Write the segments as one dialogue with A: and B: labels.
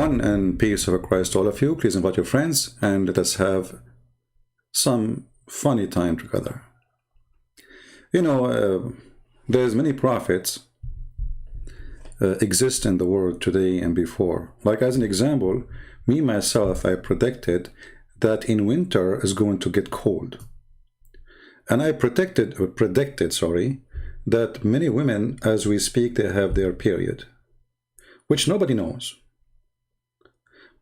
A: everyone, and peace of Christ to all of you. Please invite your friends and let us have some funny time together. You know, there's many prophets exist in the world today and before. Like as an example, me myself, I predicted that in winter is going to get cold. And I predicted, that many women, as we speak, they have their period, which nobody knows.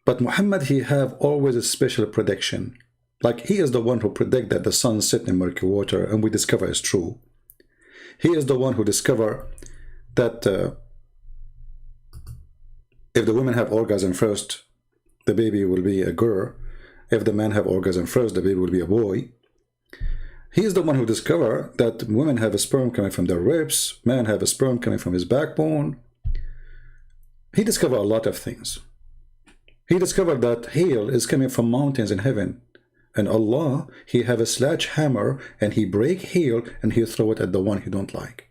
A: But Muhammad, he have always a special prediction. Like he is the one who predict that the sun set in murky water, and we discover is true. He is the one who discover that if the women have orgasm first, the baby will be a girl. If the men have orgasm first, the baby will be a boy. He is the one who discovered that women have a sperm coming from their ribs, men have a sperm coming from his backbone. He discovered a lot of things. He discovered that hail is coming from mountains in heaven. And Allah, he have a sledgehammer and he break hail and he throw it at the one he don't like.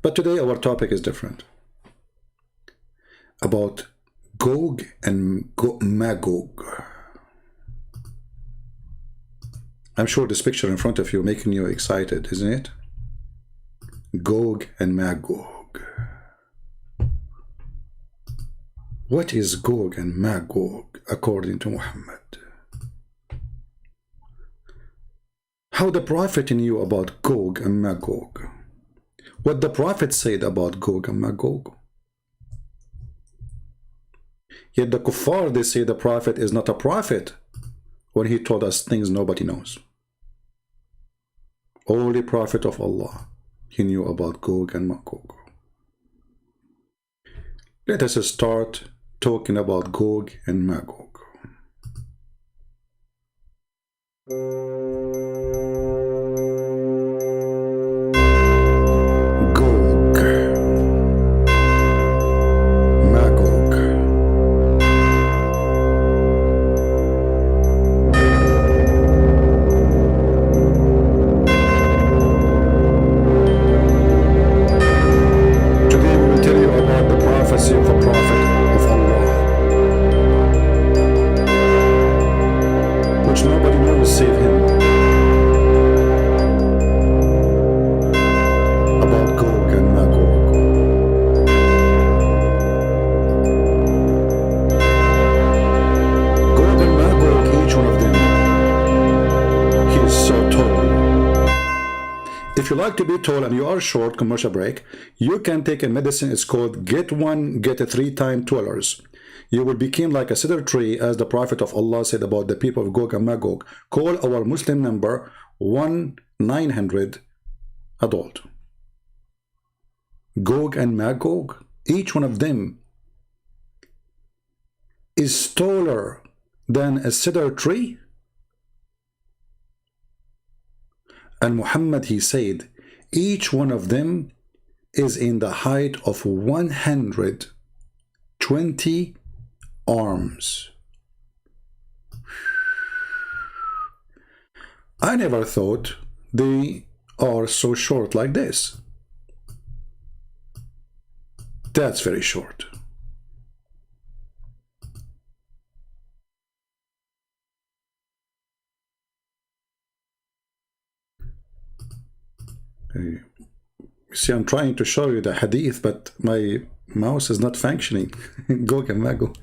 A: But today our topic is different. About Gog and Magog. I'm sure this picture in front of you making you excited, isn't it? Gog and Magog. What is Gog and Magog according to Muhammad? How the Prophet knew about Gog and Magog? What the Prophet said about Gog and Magog? Yet the kuffar, they say the Prophet is not a prophet when he told us things nobody knows. Only Prophet of Allah, he knew about Gog and Magog. Let us start talking about Gog and Magog. Gog, Magog. Today we will tell you about the prophecy of a prophet of Allah, which nobody knows save him. About Gog and Magog. Gog and Magog, each one of them, he is so tall. If you like to be tall and you are short, commercial break, you can take a medicine. It's called get one, get a 3 times taller. You will become like a cedar tree, as the Prophet of Allah said about the people of Gog and Magog. Call our Muslim number 1-900 adult. Gog and Magog, each one of them is taller than a cedar tree. And Muhammad, he said, each one of them is in the height of 120 arms. I never thought they are so short like this. That's very short. You see, I'm trying to show you the hadith, but my mouse is not functioning. Gog and Magog.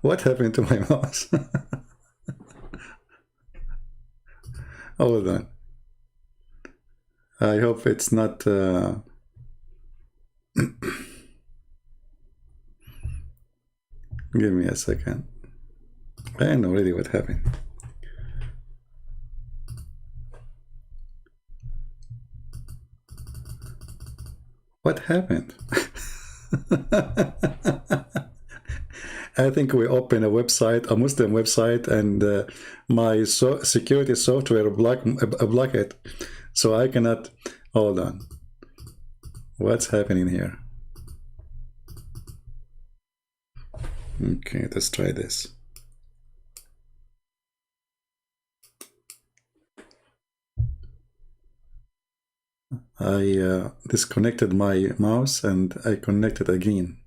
A: What happened to my mouse? Hold on. I hope it's not... Give me a second. I know already what happened. What happened? I think we opened a website, a Muslim website, and my security software block it, so I cannot. Hold on. What's happening here? Okay, let's try this. I disconnected my mouse and I connected again.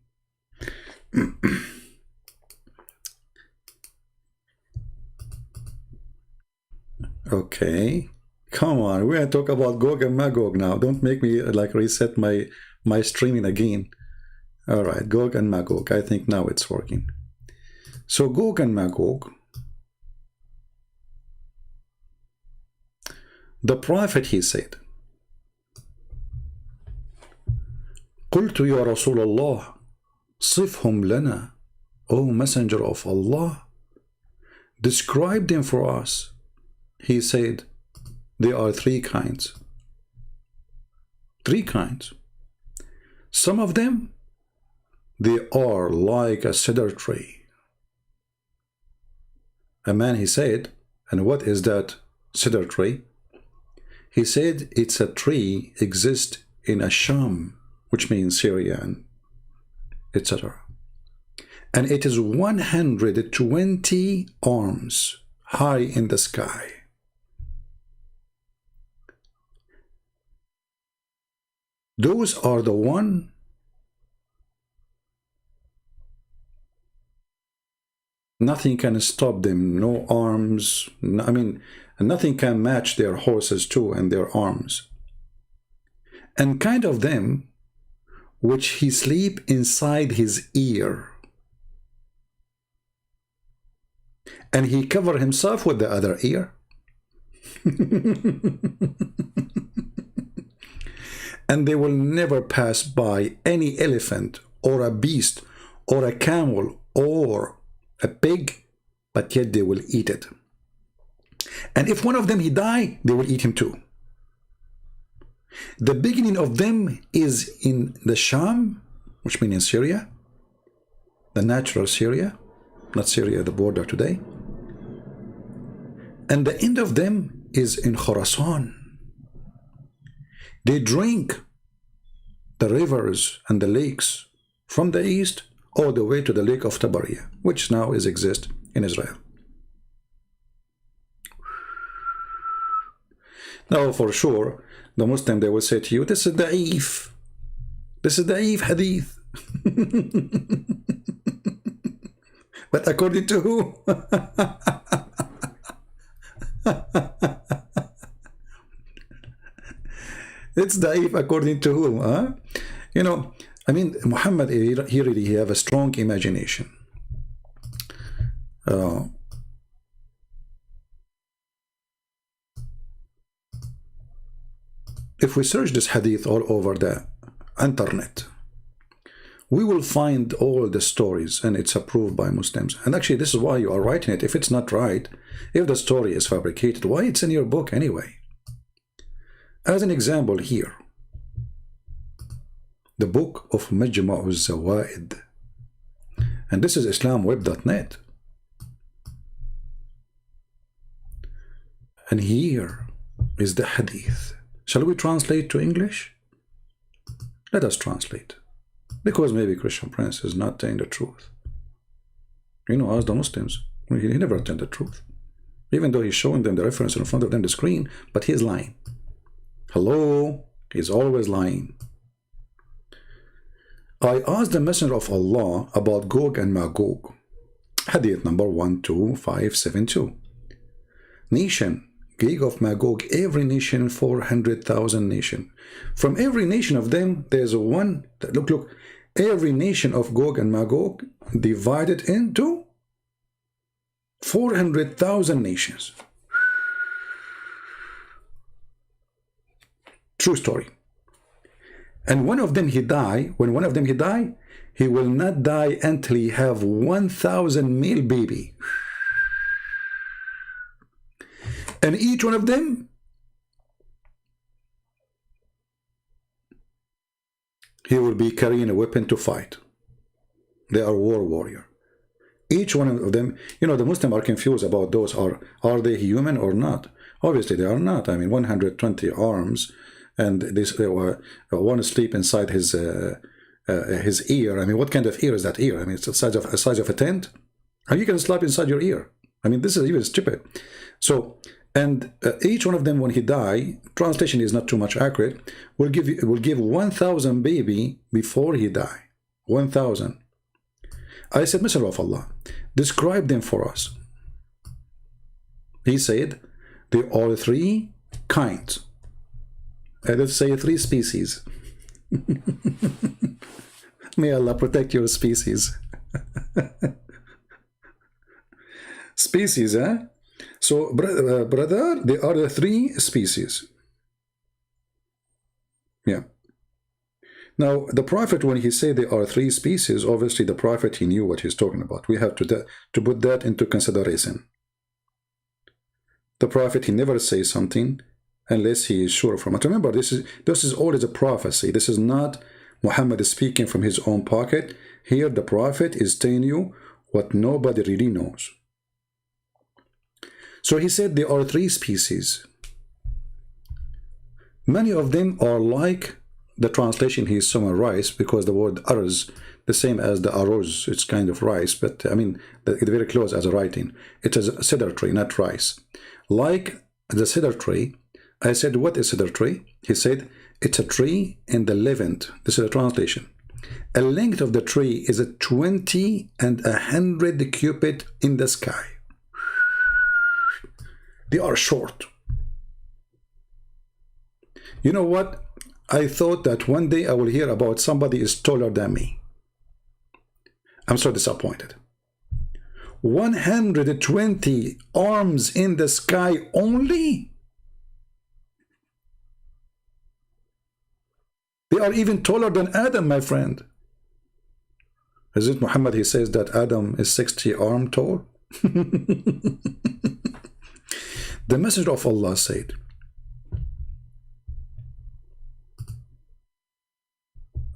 A: Okay, come on, we're gonna talk about Gog and Magog now. Don't make me like reset my streaming again. All right, Gog and Magog. I think now it's working. So Gog and Magog. The prophet, he said, قلت يا رسول الله صفهم لنا, O Messenger of Allah, describe them for us. He said, there are three kinds. Three kinds. Some of them, they are like a cedar tree. A man, he said, and what is that cedar tree? He said it's a tree exists in Asham, which means Syria, and etc. And it is 120 arms high in the sky. Those are the one nothing can stop them, no arms, I mean, nothing can match their horses too and their arms. And kind of them, which he sleep inside his ear. And he cover himself with the other ear. And they will never pass by any elephant or a beast or a camel or a pig, but yet they will eat it. And if one of them he die, they will eat him too. The beginning of them is in the Sham, which means in Syria, the natural Syria, not Syria, the border today. And the end of them is in Khorasan. They drink the rivers and the lakes from the east all the way to the lake of Tabaria, which now exists in Israel. Now, for sure, the Muslim, they will say to you, this is da'if. This is da'if hadith. But according to who? It's da'if according to whom? Huh? You know, I mean, Muhammad, he really have a strong imagination. If we search this hadith all over the internet, we will find all the stories, and it's approved by Muslims. And actually, this is why you are writing it. If it's not right, if the story is fabricated, why it's in your book anyway? As an example here, the book of Majma' al-Zawaid, and this is islamweb.net. And here is the hadith. Shall we translate to English? Let us translate. Because maybe Christian Prince is not telling the truth. You know, as the Muslims, he never tell the truth. Even though he's showing them the reference in front of them, the screen, but he's lying. Hello? He's always lying. I asked the Messenger of Allah about Gog and Magog. Hadith number 12572. Nation, Gog of Magog, every nation, 400,000 nation. From every nation of them, there's one, look, every nation of Gog and Magog divided into 400,000 nations. True story. And one of them he die, when one of them he die, he will not die until he have 1,000 male baby. And each one of them, he will be carrying a weapon to fight. They are war warrior. Each one of them, you know, the Muslims are confused about those. Are they human or not? Obviously they are not. I mean, 120 arms, and this one sleep inside his ear. I mean, what kind of ear is that ear? I mean, it's the size of a tent. How you can sleep inside your ear? I mean, this is even stupid. So And each one of them, when he die, translation is not too much accurate, will give 1,000 baby before he die. 1,000. I said, Messenger of Allah, describe them for us. He said, there are three kinds. Let's say three species. May Allah protect your species. Species, eh? So, brother, there are the three species. Yeah. Now, the Prophet, when he said there are three species, obviously the Prophet, he knew what he's talking about. We have to put that into consideration. The Prophet, he never says something unless he is sure from it. Remember, this is always a prophecy. This is not Muhammad speaking from his own pocket. Here, the Prophet is telling you what nobody really knows. So he said there are three species. Many of them are like the translation he summarized, because the word arz, the same as the arroz, it's kind of rice, but I mean, it's very close as a writing. It is a cedar tree, not rice. Like the cedar tree, I said, what is cedar tree? He said, it's a tree in the Levant. This is a translation. A length of the tree is a 20 and 100 cubit in the sky. They are short. You know what? I thought that one day I will hear about somebody is taller than me. I'm so disappointed. 120 arms in the sky only? They are even taller than Adam, my friend. Is it Muhammad, he says that Adam is 60 arm tall? The Messenger of Allah said,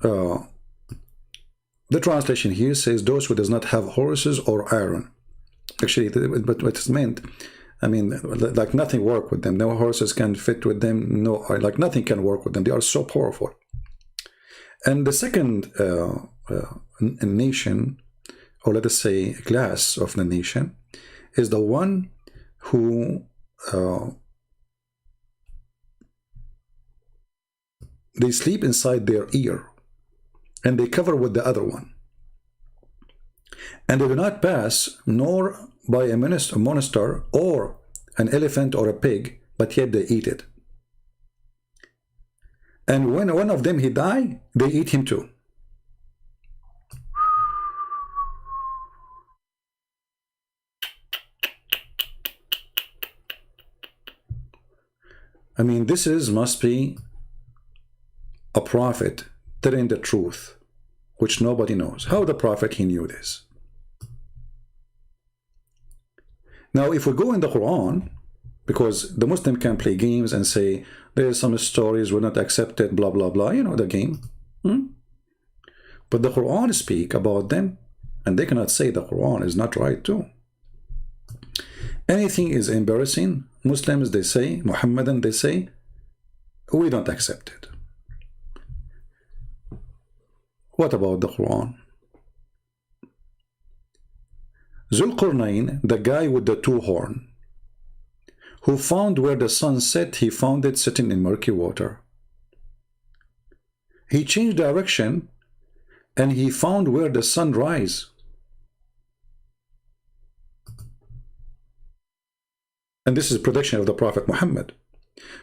A: the translation here says those who does not have horses or iron. Actually, but what it's meant, I mean, like nothing work with them. No horses can fit with them. No, like nothing can work with them. They are so powerful. And the second nation, or let us say class of the nation, is the one who they sleep inside their ear, and they cover with the other one, and they do not pass nor by a monster or an elephant or a pig, but yet they eat it. And when one of them he die, they eat him too. I mean, this must be a prophet telling the truth, which nobody knows. How the prophet, he knew this? Now, if we go in the Quran, because the Muslim can play games and say, there's some stories were not accepted, blah, blah, blah, you know, the game. But the Quran speak about them, and they cannot say the Quran is not right too. Anything is embarrassing, Muslims, they say, Muhammadan, they say, we don't accept it. What about the Quran? Zulqarnain, the guy with the two horns, who found where the sun set, he found it sitting in murky water. He changed direction, and he found where the sun rise. And this is prediction of the Prophet Muhammad,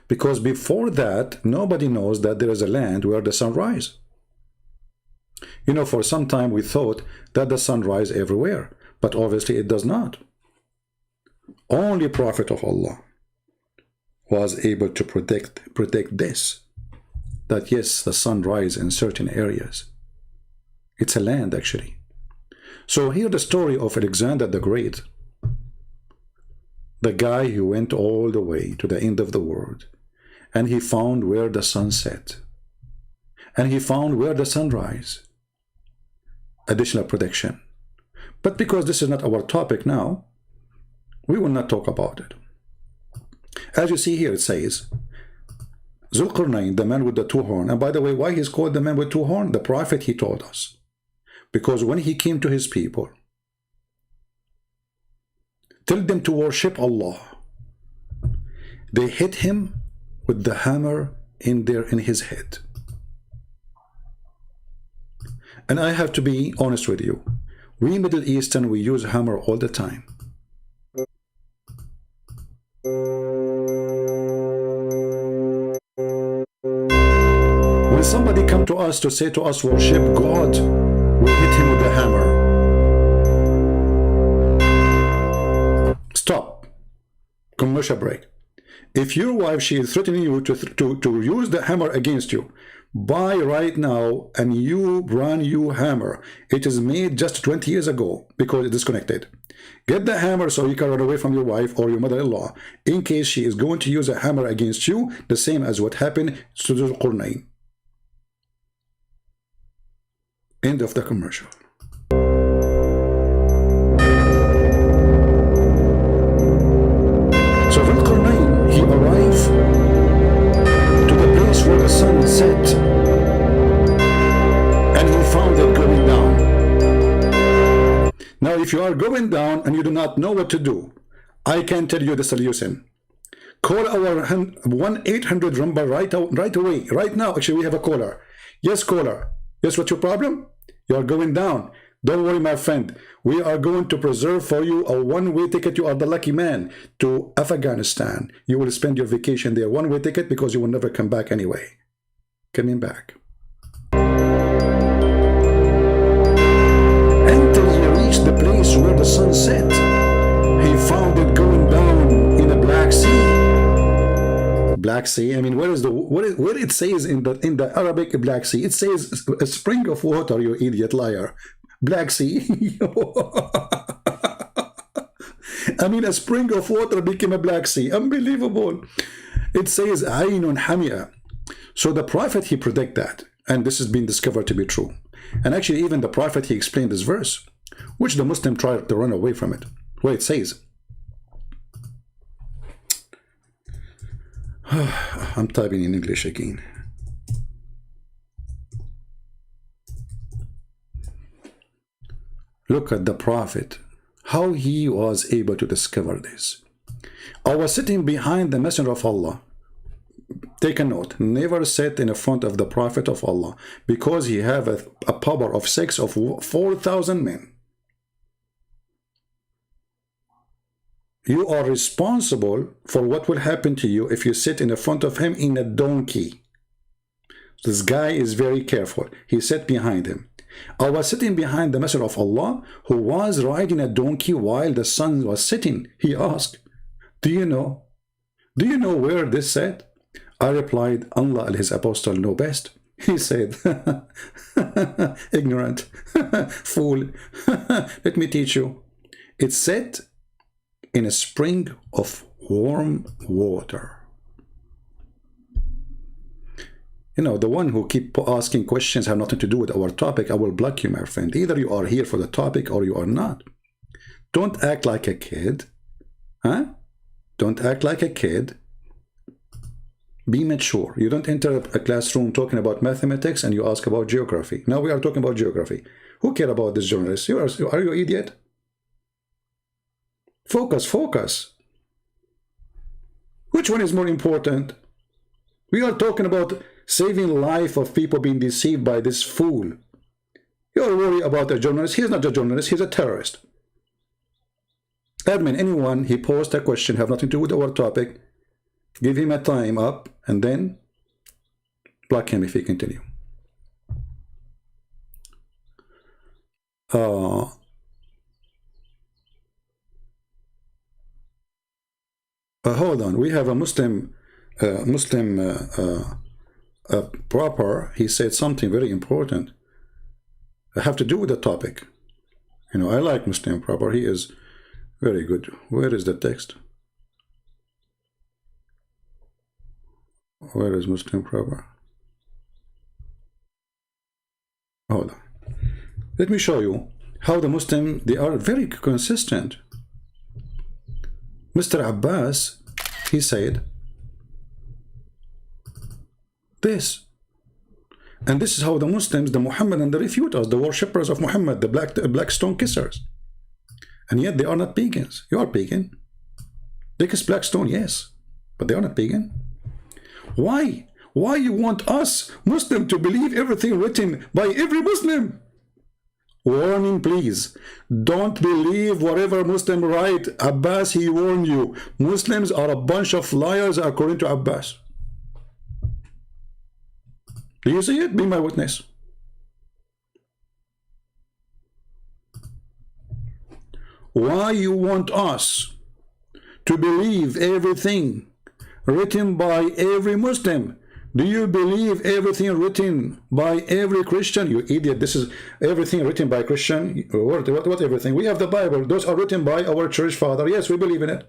A: because before that, nobody knows that there is a land where the sun rise. You know, for some time we thought that the sun rise everywhere, but obviously it does not. Only Prophet of Allah was able to predict this, that yes, the sun rise in certain areas. It's a land, actually. So here the story of Alexander the Great, the guy who went all the way to the end of the world, and he found where the sun set, and he found where the sun rise. Additional prediction. But because this is not our topic now, we will not talk about it. As you see here, it says, Zulqarnain, the man with the two horns. And by the way, why he's called the man with two horns? The Prophet, he told us. Because when he came to his people, tell them to worship Allah. They hit him with the hammer in his head. And I have to be honest with you. We Middle Eastern, we use hammer all the time. When somebody come to us to say to us, worship God, we hit him with the hammer. Stop. Commercial break. If your wife, she is threatening you to use the hammer against you, buy right now a new, brand new hammer. It is made just 20 years ago because it's disconnected. Get the hammer so you can run away from your wife or your mother-in-law in case she is going to use a hammer against you, the same as what happened to Dhul Qarnayn. End of the commercial. So Dhul Qarnayn, he arrived to the place where the sun set, and he found it going down. Now, if you are going down and you do not know what to do, I can tell you the solution. Call our 1-800 number right away, right now. Actually, we have a caller. Yes, caller. Yes, what's your problem? You are going down. Don't worry, my friend. We are going to preserve for you a one-way ticket. You are the lucky man to Afghanistan. You will spend your vacation there. One-way ticket because you will never come back anyway. Coming back. Until he reached the place where the sun set, he found it going down in a Black Sea. Black Sea. I mean, where it says in the Arabic Black Sea? It says a spring of water. You idiot liar. Black Sea. I mean, a spring of water became a Black Sea. Unbelievable. It says Aynun Hamia. So the prophet, he predict that, and this has been discovered to be true. And actually, even the prophet, he explained this verse, which the Muslim tried to run away from it. Where it says, I'm typing in English again. Look at the prophet, how he was able to discover this. I was sitting behind the messenger of Allah. Take a note, never sit in front of the prophet of Allah, because he have a power of 4,000 men. You are responsible for what will happen to you if you sit in front of him in a donkey. This guy is very careful. He sat behind him. I was sitting behind the messenger of Allah, who was riding a donkey while the sun was setting. He asked, do you know where this sat? I replied, Allah and his apostle know best. He said, ignorant, fool, let me teach you. It's set in a spring of warm water. You know, the one who keep asking questions have nothing to do with our topic. I will block you, my friend. Either you are here for the topic or you are not. Don't act like a kid. Huh? Don't act like a kid. Be mature. You don't enter a classroom talking about mathematics and you ask about geography. Now we are talking about geography. Who care about this journalist? Are you an idiot? Focus, focus. Which one is more important? We are talking about saving life of people being deceived by this fool. You are worried about a journalist. He's not a journalist. He's a terrorist. Admin, anyone, he posed a question, have nothing to do with our topic. Give him a time up and then block him if he continue. Hold on. We have a Muslim proper. He said something very important. I have to do with the topic. You know, I like Muslim proper. He is very good. Where is the text? Where is Muslim proper? Hold on. Let me show you how the Muslim, they are very consistent. Mr. Abbas, he said this. And this is how the Muslims, the Muhammadan, they refute us, the worshippers of Muhammad, the black stone kissers. And yet they are not pagans. You are pagan. They kiss black stone, yes. but they are not pagan. Why? Why you want us Muslim to believe everything written by every Muslim? Warning, please. Don't believe whatever Muslim write. Abbas, he warned you. Muslims are a bunch of liars according to Abbas. Do you see it? Be my witness. Why you want us to believe everything written by every Muslim? Do you believe everything written by every Christian? You idiot. This is everything written by Christian. What everything? We have the Bible. Those are written by our church father. Yes, we believe in it.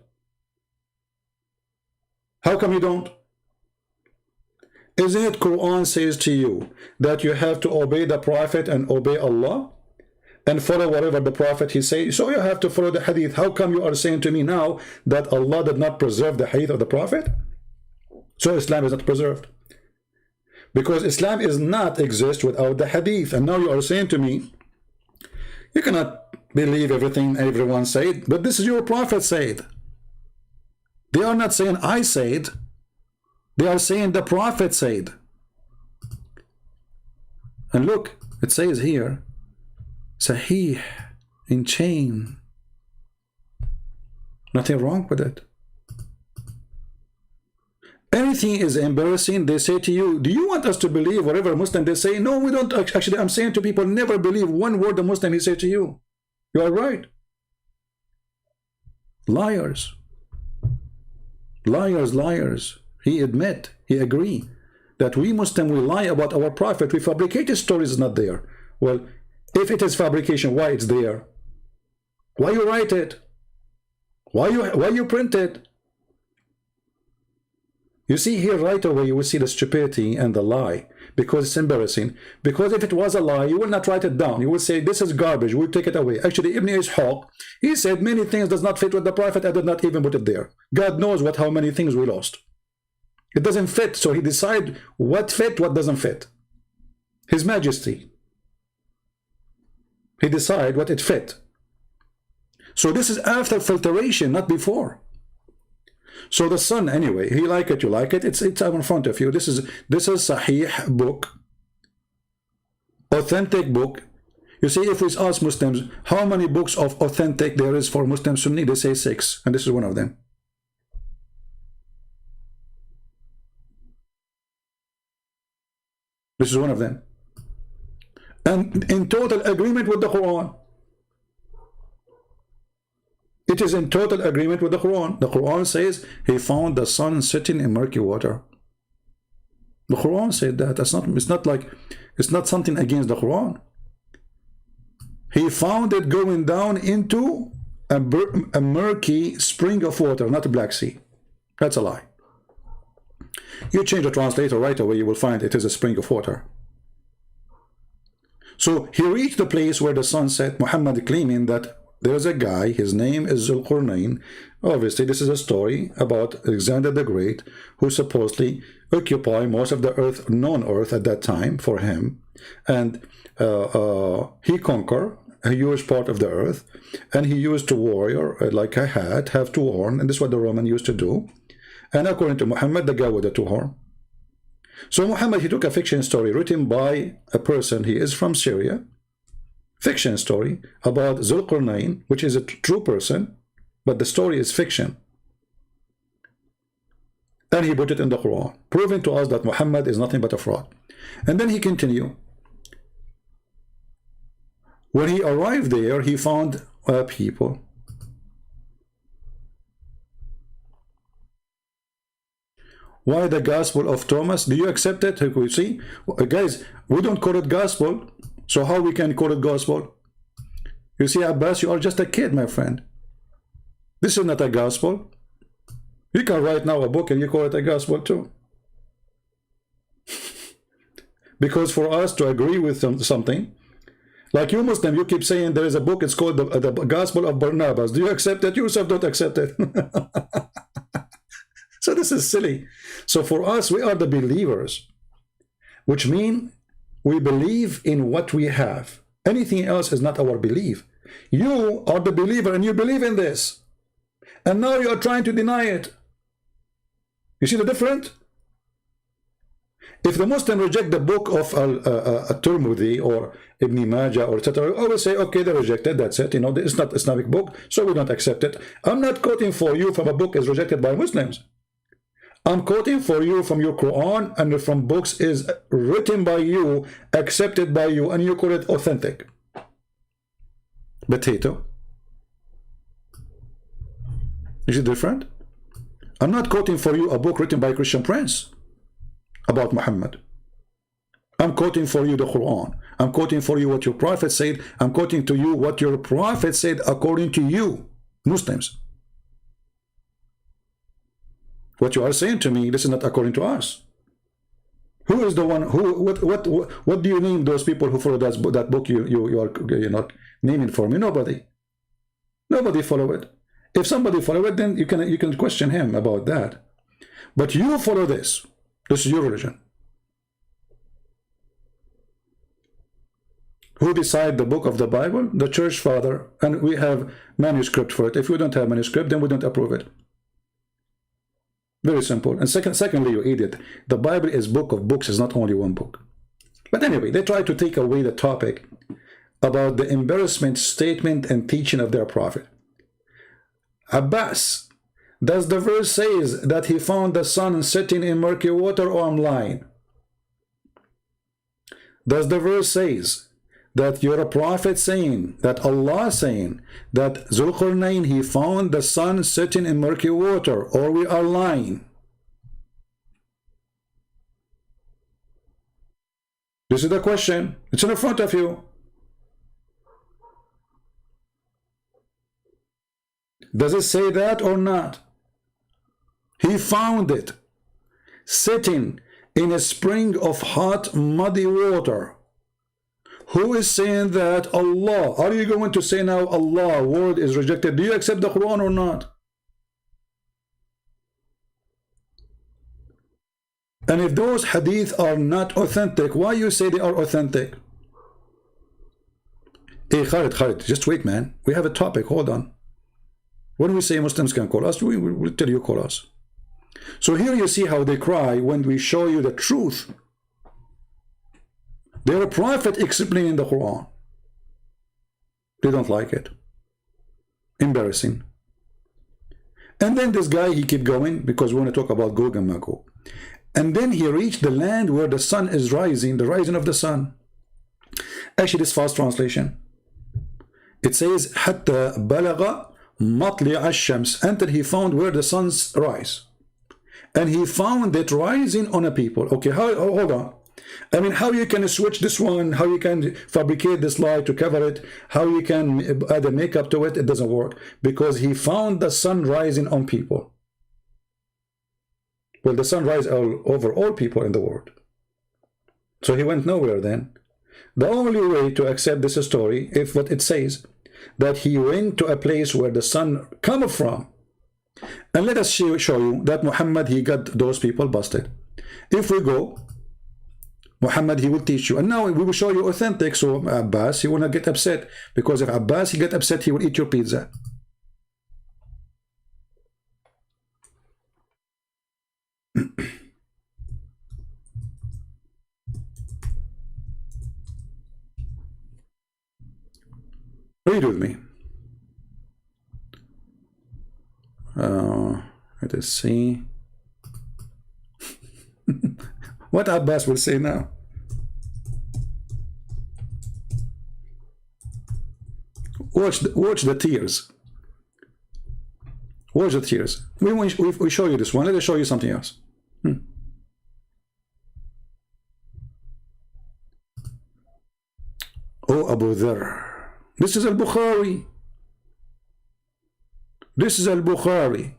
A: How come you don't? Isn't it Quran says to you that you have to obey the Prophet and obey Allah and follow whatever the Prophet he says? So you have to follow the Hadith. How come you are saying to me now that Allah did not preserve the Hadith of the Prophet? So Islam is not preserved. Because Islam is not exist without the Hadith. And now you are saying to me, you cannot believe everything everyone said, but this is your Prophet said. They are not saying I said. They are saying the Prophet said. And look, it says here, Sahih, in chain. Nothing wrong with it. Anything is embarrassing, they say to you, do you want us to believe whatever Muslim they say? No, we don't. Actually, I'm saying to people, never believe one word the Muslim he say to you. You are right. Liars. Liars, liars. He admit, he agree that we Muslim, we lie about our Prophet. We fabricated stories is not there. Well, if it is fabrication, why it's there? Why you write it? Why you print it? You see here right away, you will see the stupidity and the lie, because it's embarrassing. Because if it was a lie, you will not write it down. You will say, this is garbage, we'll take it away. Actually, Ibn Ishaq, he said many things does not fit with the Prophet. I did not even put it there. God knows how many things we lost. It doesn't fit, so he decide what fit, what doesn't fit. His Majesty. He decide what it fit. So this is after filtration, not before. So the son, anyway, he like it, you like it, it's in front of you. This is Sahih book, authentic book. You see, if we ask Muslims how many books of authentic there is for Muslim Sunni, they say 6, and this is one of them. This is one of them. And in total agreement with the Quran. It is in total agreement with the Quran. The Quran says he found the sun sitting in murky water. The Quran said that. It's not something against the Quran. He found it going down into a murky spring of water, not a Black Sea. That's a lie. You change the translator right away, you will find it is a spring of water. So he reached the place where the sun set, Muhammad claiming that there's a guy, his name is Zulqarnain. Obviously, this is a story about Alexander the Great, who supposedly occupied most of the earth, known earth at that time for him. And he conquered a huge part of the earth, and he used to warrior like a hat, have two horns, and this is what the Roman used to do. And according to Muhammad, the guy with the two horns. So Muhammad, he took a fiction story written by a person, he is from Syria, fiction story about Zulqarnain, which is a true person, but the story is fiction. And he put it in the Quran, proving to us that Muhammad is nothing but a fraud. And then he continued. When he arrived there, he found people. Why the Gospel of Thomas? Do you accept it? You see, guys, we don't call it Gospel. So how we can call it Gospel? You see, Abbas, you are just a kid, my friend. This is not a Gospel. You can write now a book and you call it a Gospel too. Because for us to agree with something, like you Muslim, you keep saying there is a book, it's called the Gospel of Barnabas. Do you accept it? You yourself don't accept it. So this is silly. So for us, we are the believers, which means we believe in what we have. Anything else is not our belief. You are the believer and you believe in this. And now you are trying to deny it. You see the difference? If the Muslim reject the book of Al-Tirmidhi or Ibn Majah or etc., I will say, okay, they rejected, that's it. You know, it's not Islamic book, so we don't accept it. I'm not quoting for you from a book is rejected by Muslims. I'm quoting for you from your Quran and from books is written by you, accepted by you, and you call it authentic. Potato. Is it different? I'm not quoting for you a book written by a Christian Prince about Muhammad. I'm quoting for you the Quran. I'm quoting for you what your prophet said. I'm quoting to you what your prophet said according to you, Muslims. What you are saying to me, this is not according to us. Who is the one who what do you name those people who follow that book you're not naming for me? Nobody. Nobody follow it. If somebody follow it, then you can question him about that. But you follow this. This is your religion. Who decide the book of the Bible? The church father, and we have manuscript for it. If we don't have manuscript, then we don't approve it. Very simple. And secondly, you idiot, the Bible is book of books, is not only one book. But anyway, they try to take away the topic about the embarrassment statement and teaching of their prophet. Abbas, does the verse says that he found the sun sitting in murky water, or I'm lying? Does the verse says that you're a prophet saying, that Allah saying, that Zulqarnain, he found the sun sitting in murky water, or we are lying? This is the question. It's in front of you. Does it say that or not? He found it sitting in a spring of hot, muddy water. Who is saying that? Allah. Are you going to say now Allah word is rejected? Do you accept the Quran or not? And if those hadith are not authentic, why you say they are authentic? Hey, Khalid, just wait, man. We have a topic. Hold on. When we say Muslims can call us, we will tell you call us. So here you see how they cry when we show you the truth. They're a prophet explaining the Quran. They don't like it. Embarrassing. And then this guy, he keep going because we want to talk about Gog and Magog. And then he reached the land where the sun is rising, the rising of the sun. Actually, this fast translation. It says, حتى بلغ مطلع الشمس, until he found where the sun's rise. And he found it rising on a people. Okay, hold on. I mean, how you can switch this one, how you can fabricate this lie to cover it, how you can add a makeup to it, it doesn't work. Because he found the sun rising on people. Well, the sun rises over all people in the world. So he went nowhere then. The only way to accept this story, if what it says, that he went to a place where the sun come from. And let us show you that Muhammad, he got those people busted. If we go, Muhammad, he will teach you. And now we will show you authentic. So Abbas, he will not get upset. Because if Abbas, he get upset, he will eat your pizza. Read with me. Let us see. What Abbas will say now. Watch the tears. Watch the tears. We show you this one. Let us show you something else. Oh, Abu Dharr. This is Al-Bukhari. This is Al-Bukhari.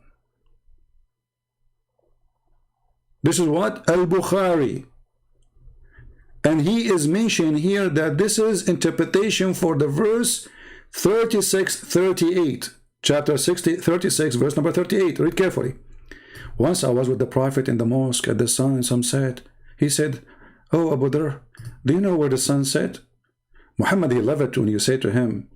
A: This is what? Al-Bukhari. And he is mentioning here that this is interpretation for the verse 36-38. Chapter 36, verse number 38. Read carefully. Once I was with the Prophet in the mosque at the sunset. He said, oh, Abu Dharr, do you know where the sun set? Muhammad, he loved it when you say to him,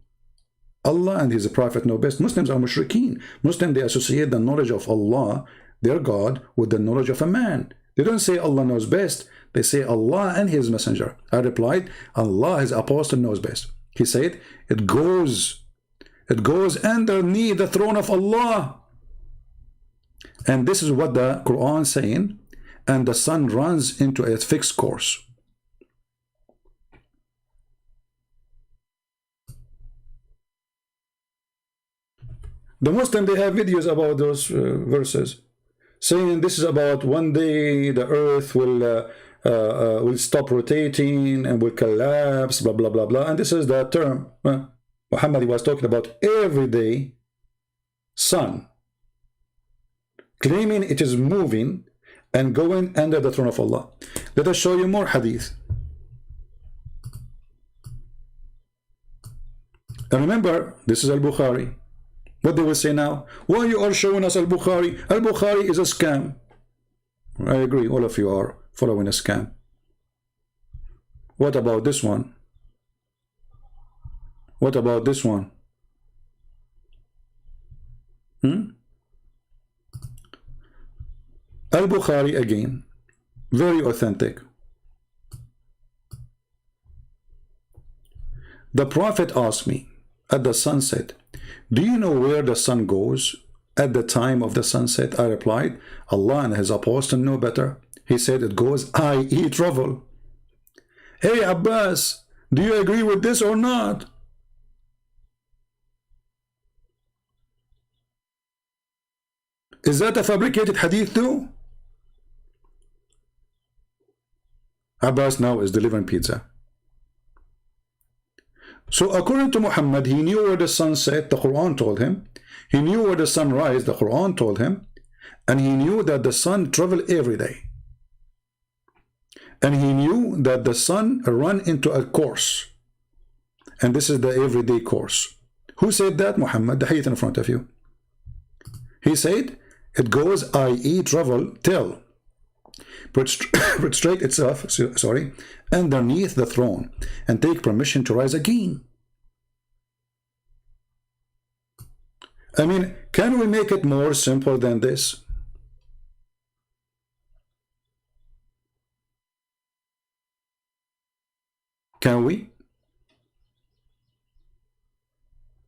A: Allah and his Prophet know best. Muslims are mushrikeen. Muslims, they associate the knowledge of Allah, their God with the knowledge of a man. They don't say Allah knows best. They say Allah and His Messenger. I replied, Allah, His Apostle knows best. He said, it goes underneath the throne of Allah. And this is what the Quran is saying. And the sun runs into a fixed course. The Muslim, they have videos about those verses, saying this is about one day the earth will stop rotating and will collapse, blah, blah, blah, blah. And this is the term. Muhammad was talking about everyday sun, claiming it is moving and going under the throne of Allah. Let us show you more hadith. And remember, this is Al-Bukhari. What they will say now? Why you are showing us Al-Bukhari? Al-Bukhari is a scam. I agree, all of you are following a scam. What about this one? What about this one? Al-Bukhari again, very authentic. The Prophet asked me at the sunset, do you know where the sun goes at the time of the sunset? I replied, Allah and His Apostle know better. He said it goes, i.e. travel. Hey Abbas, do you agree with this or not? Is that a fabricated hadith too? Abbas now is delivering pizza. So according to Muhammad, he knew where the sun set, the Quran told him. He knew where the sun rise, the Quran told him. And he knew that the sun traveled every day. And he knew that the sun run into a course. And this is the everyday course. Who said that? Muhammad, the hadith in front of you. He said, it goes, i.e. travel, till prostrate itself, sorry, underneath the throne and take permission to rise again. I mean, can we make it more simple than this? Can we?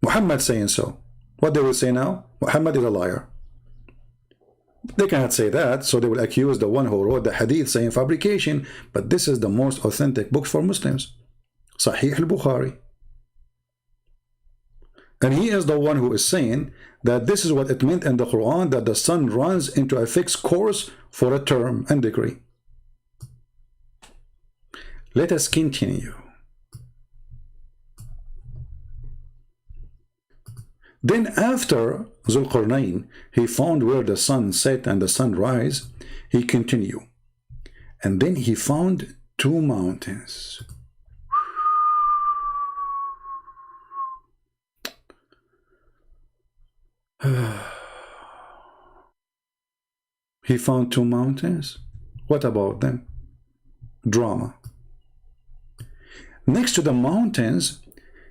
A: Muhammad saying so. What they will say now? Muhammad is a liar. They cannot say that, so they will accuse the one who wrote the hadith saying fabrication, but this is the most authentic book for Muslims, Sahih al-Bukhari. And he is the one who is saying that this is what it meant in the Quran, that the sun runs into a fixed course for a term and degree. Let us continue. Then after Zulqarnain, he found where the sun set and the sun rise, he continued. And then he found two mountains. He found two mountains. What about them? Drama. Next to the mountains,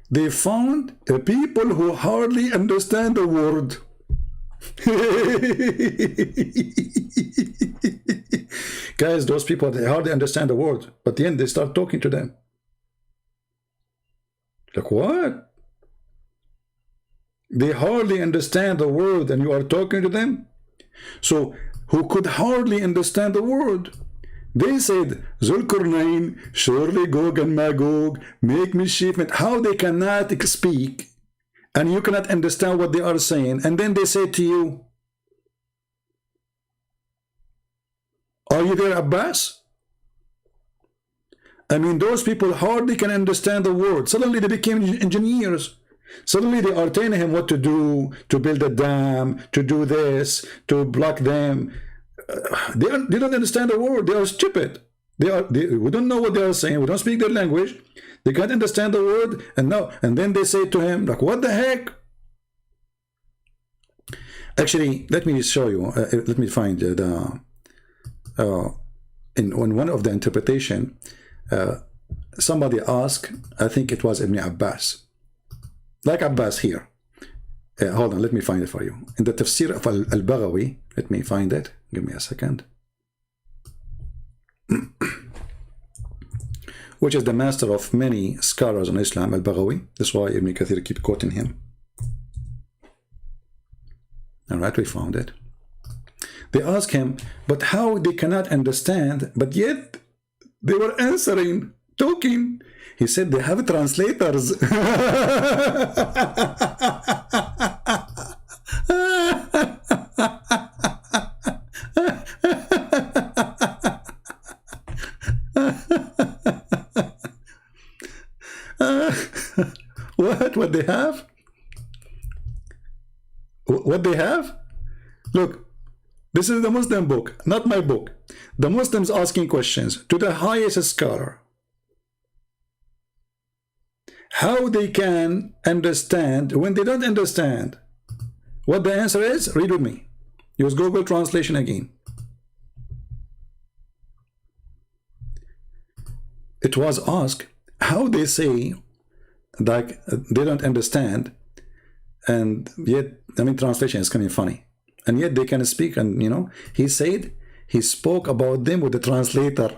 A: they found a people who hardly understand the word. Guys, those people, they hardly understand the word, but then they start talking to them. Like, what? They hardly understand the word and you are talking to them? So, who could hardly understand the word? They said, Zulqarnain, surely Gog and Magog, make mischief. How they cannot speak, and you cannot understand what they are saying, and then they say to you, are you there, Abbas? I mean, those people hardly can understand the word. Suddenly they became engineers. Suddenly they are telling him what to do, to build a dam, to do this, to block them. They don't understand the word. They are stupid. We don't know what they are saying. We don't speak their language. They can't understand the word. And then they say to him, like, what the heck? Actually, let me show you. Let me find in one of the interpretation. Somebody asked, I think it was Ibn Abbas, like Abbas here. hold on, let me find it for you. In the Tafsir of Al-Baghawi, let me find it. Give me a second. Which is the master of many scholars on Islam, Al-Baghawi. That's why Ibn Kathir keep quoting him. All right, we found it. They ask him, but how they cannot understand, but yet they were answering, talking. He said they have translators. What they have? What they have? Look, this is the Muslim book, not my book. The Muslims asking questions to the highest scholar. How they can understand when they don't understand? What the answer is? Read with me. Use Google Translation again. It was asked how they say like they don't understand, and yet, I mean, translation is kind of funny, and yet they can speak. And you know, he said he spoke about them with the translator.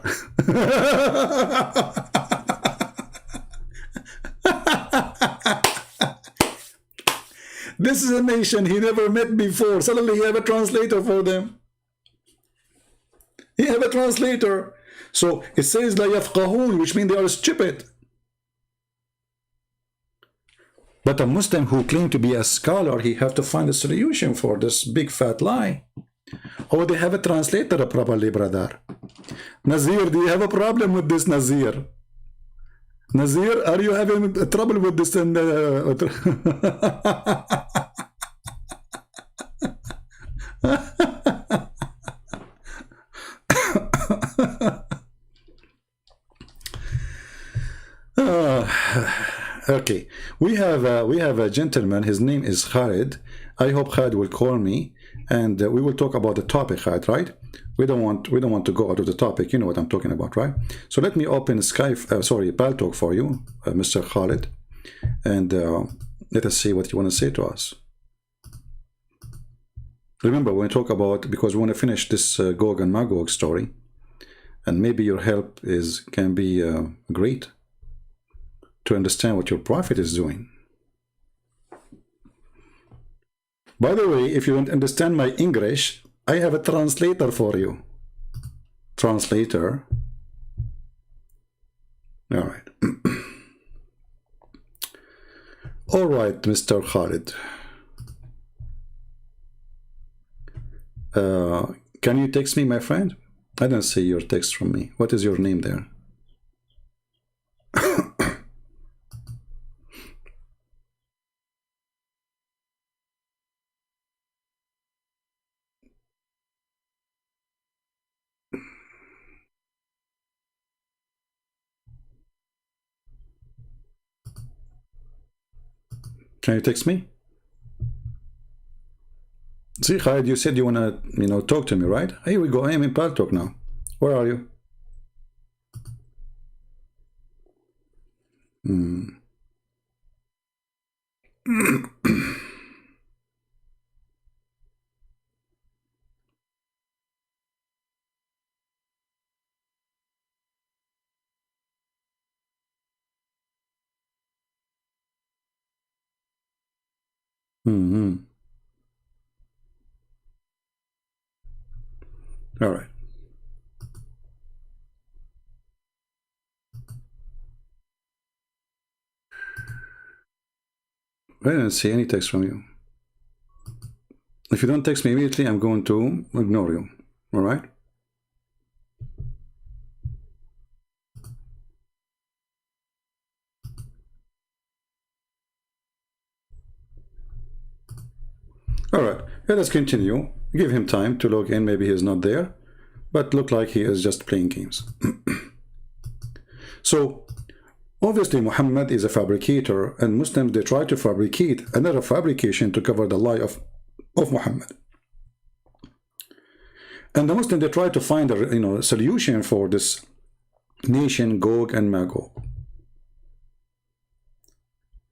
A: This is a nation he never met before. Suddenly he have a translator for them. He have a translator. So it says la yafqahun, which means they are stupid. But a Muslim who claims to be a scholar, he have to find a solution for this big fat lie. Oh, they have a translator properly, brother. Nazir, do you have a problem with this, Nazir? Nazir, are you having trouble with this? Okay, we have a gentleman. His name is Khalid. I hope Khalid will call me, and we will talk about the topic, Khalid, right? We don't want to go out of the topic. You know what I'm talking about, right? So let me open Skype, Paltalk for you, Mr. Khalid, and let us see what you want to say to us. Remember, when we talk about, because we want to finish this Gog and Magog story, and maybe your help can be great to understand what your prophet is doing. By the way, if you don't understand my English, I have a translator for you. Translator. All right. All right, Mr. Khalid. Can you text me, my friend? I don't see your text from me. What is your name there? Can you text me? See, Khalid, you said you want to, talk to me, right? Here we go. I am in Paltalk now. Where are you? All right. I didn't see any text from you. If you don't text me immediately, I'm going to ignore you. All right? All right. Let us continue. Give him time to log in. Maybe he's not there, but look like he is just playing games. So, obviously, Muhammad is a fabricator, and Muslims, they try to fabricate another fabrication to cover the lie of Muhammad. And the Muslims, they try to find a solution for this nation, Gog and Magog.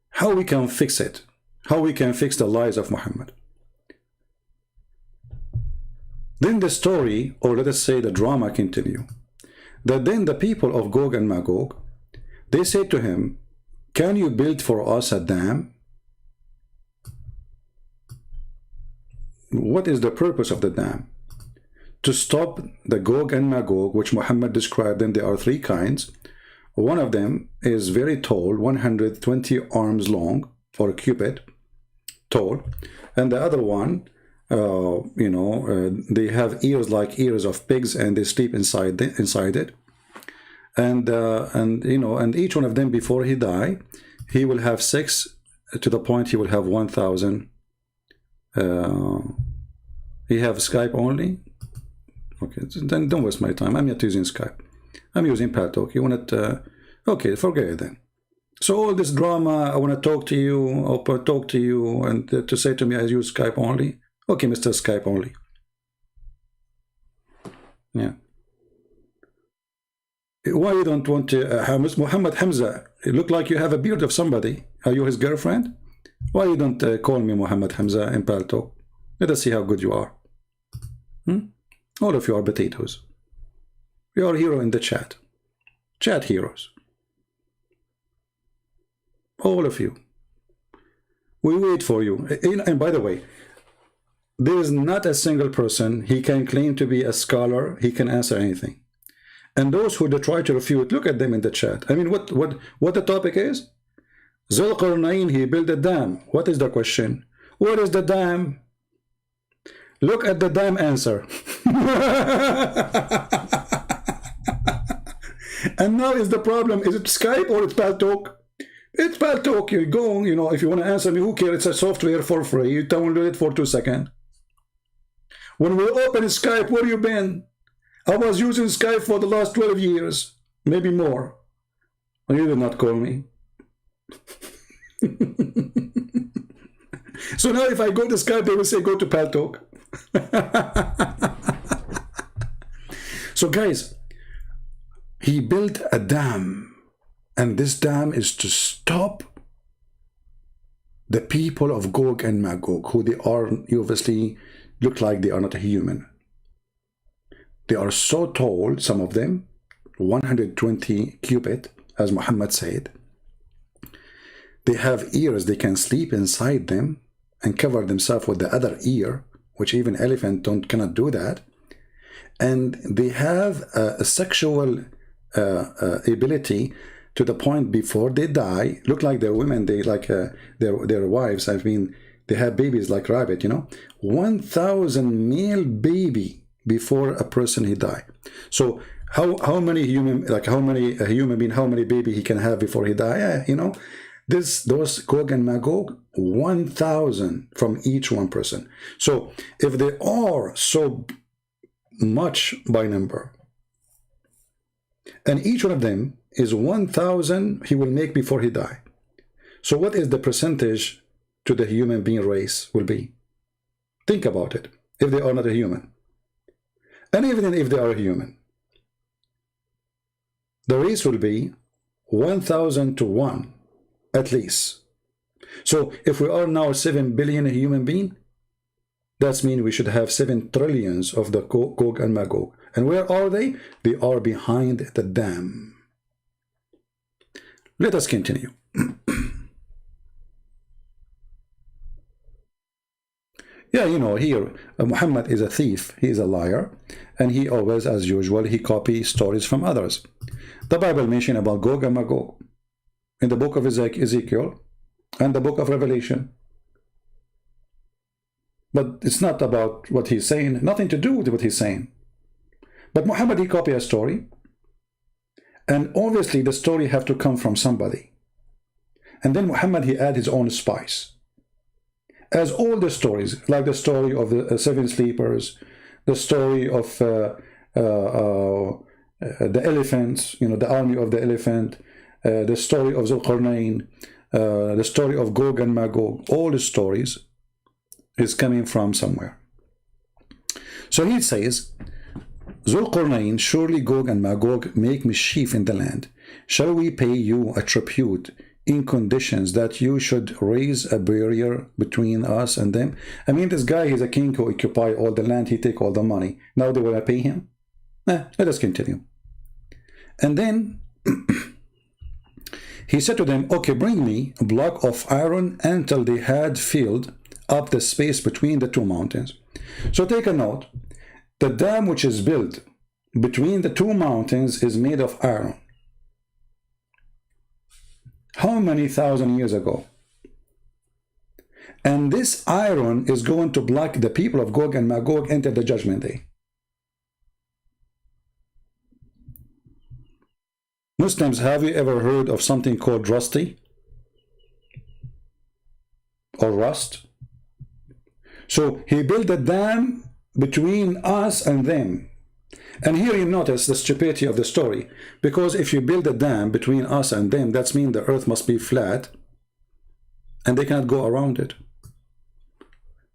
A: How we can fix it? how we can fix the lies of Muhammad. Then the story, or let us say the drama, continue. That then the people of Gog and Magog, they said to him, can you build for us a dam? What is the purpose of the dam? To stop the Gog and Magog, which Muhammad described them. There are three kinds. One of them is very tall, 120 arms long, or a cubit tall, and the other one, they have ears like ears of pigs, and they sleep inside it. And each one of them, before he die, he will have 6, to the point he will have 1,000. He have Skype only. Okay, then don't waste my time. I'm not using Skype. I'm using Paltalk. You want it? Okay, forget it then. So all this drama, I want to talk to you, and to say to me I use Skype only. Okay, Mr. Skype only. Yeah. Why you don't want to, Muhammad Hamza? You look like you have a beard of somebody. Are you his girlfriend? Why you don't call me Muhammad Hamza in Paltalk? Let us see how good you are. All of you are potatoes. You are a hero in the chat. Chat heroes. All of you. We wait for you. And by the way, there is not a single person, he can claim to be a scholar, he can answer anything. And those who try to refute, look at them in the chat. I mean, what the topic is? Zulqarnain, he built a dam. What is the question? What is the dam? Look at the dam answer. And now is the problem, is it Skype or it's Paltalk? It's Paltalk. You go, if you want to answer me, who cares? It's a software for free. You download it for 2 seconds. When we open Skype, where you been? I was using Skype for the last 12 years, maybe more. You did not call me. So now if I go to Skype, they will say, go to Paltalk. So guys, he built a dam, and this dam is to stop the people of Gog and Magog, who they are, you obviously look like they are not a human. They are so tall, some of them, 120 cubit, as Muhammad said. They have ears, they can sleep inside them and cover themselves with the other ear, which even elephant cannot do that. And they have a sexual ability to the point before they die, look like their women, they like their wives, they have babies like rabbit, 1,000 male baby before a person he die. So how many human being, how many baby he can have before he die? Yeah, those Gog and Magog, 1,000 from each one person. So if they are so much by number, and each one of them is 1,000 he will make before he die. So what is the percentage to the human being race will be? Think about it, if they are not a human. And even if they are a human, the race will be 1,000 to 1 at least. So if we are now 7 billion human being, that means we should have 7 trillions of the Gog and Magog. And where are they? They are behind the dam. Let us continue. Yeah, here Muhammad is a thief, he is a liar, and he always, as usual, he copies stories from others. The Bible mentions about Gog and Magog in the book of Ezekiel and the book of Revelation. But it's not about what he's saying, nothing to do with what he's saying. But Muhammad, he copied a story, and obviously the story have to come from somebody. And then Muhammad, he add his own spice. As all the stories, like the story of the 7 sleepers, the story of the elephants, the army of the elephant, the story of Zulqarnain, the story of Gog and Magog, all the stories is coming from somewhere. So he says, Zulqarnain, surely Gog and Magog make mischief in the land. Shall we pay you a tribute in conditions that you should raise a barrier between us and them? I mean, this guy, he's a king who occupy all the land, he take all the money. Now they want to pay him? Let us continue. And then he said to them, okay, bring me a block of iron until they had filled up the space between the two mountains. So take a note. The dam which is built between the two mountains is made of iron. How many thousand years ago? And this iron is going to block the people of Gog and Magog enter the judgment day. Muslims, have you ever heard of something called rusty? Or rust? So he built a dam between us and them. And here you notice the stupidity of the story. Because if you build a dam between us and them, that means the earth must be flat. And they cannot go around it.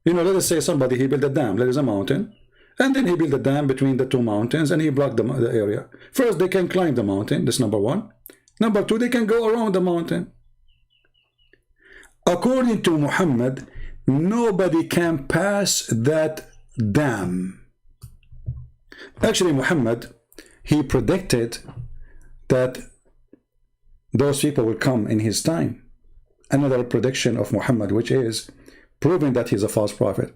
A: You know, let us say somebody, he built a dam. There is a mountain. And then he built a dam between the two mountains and he blocked the area. First, they can climb the mountain. That's number one. Number two, they can go around the mountain. According to Muhammad, nobody can pass that dam. Actually, Muhammad, he predicted that those people will come in his time. Another prediction of Muhammad, which is proving that he's a false prophet.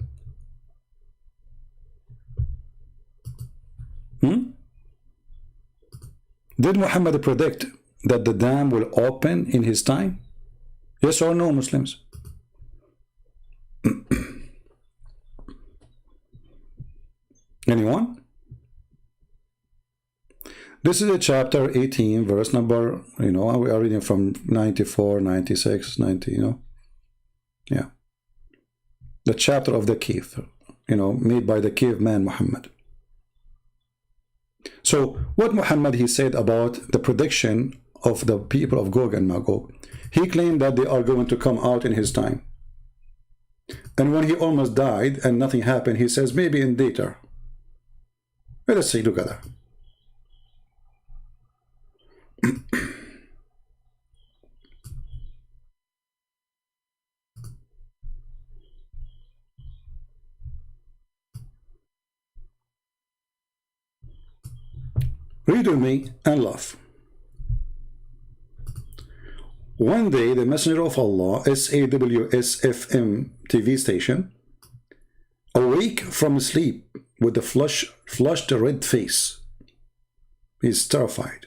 A: Did Muhammad predict that the dam will open in his time? Yes or no, Muslims? Anyone? This is a chapter 18, verse number, we are reading from 94, 96, 90, Yeah. The chapter of the Kif, made by the caveman Muhammad. So what Muhammad, he said about the prediction of the people of Gog and Magog, he claimed that they are going to come out in his time. And when he almost died and nothing happened, he says maybe in later. Let us see together. Read with me and laugh. One day, the Messenger of Allah, SAWSFM TV station, awake from sleep with a flushed red face. He's terrified.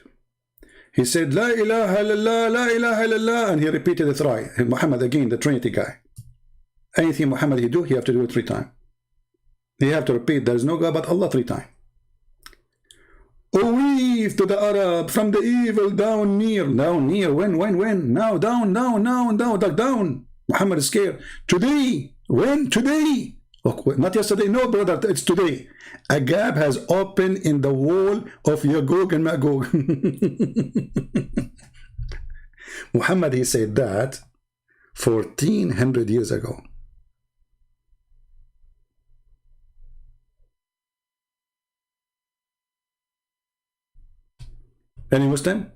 A: He said, La ilaha illallah, la ilaha illallah, and he repeated it right. Muhammad, again, the Trinity guy. Anything Muhammad he do, he have to do it 3 times. He have to repeat, there is no God but Allah 3 times. Oh, weave to the Arab, from the evil down near. Down near, when? Now, down. Muhammad is scared. Today, when? Today. Oh, not yesterday, no, brother, it's today. A gap has opened in the wall of Yagog and Magog. Muhammad, he said that 1400 years ago. Any Muslim?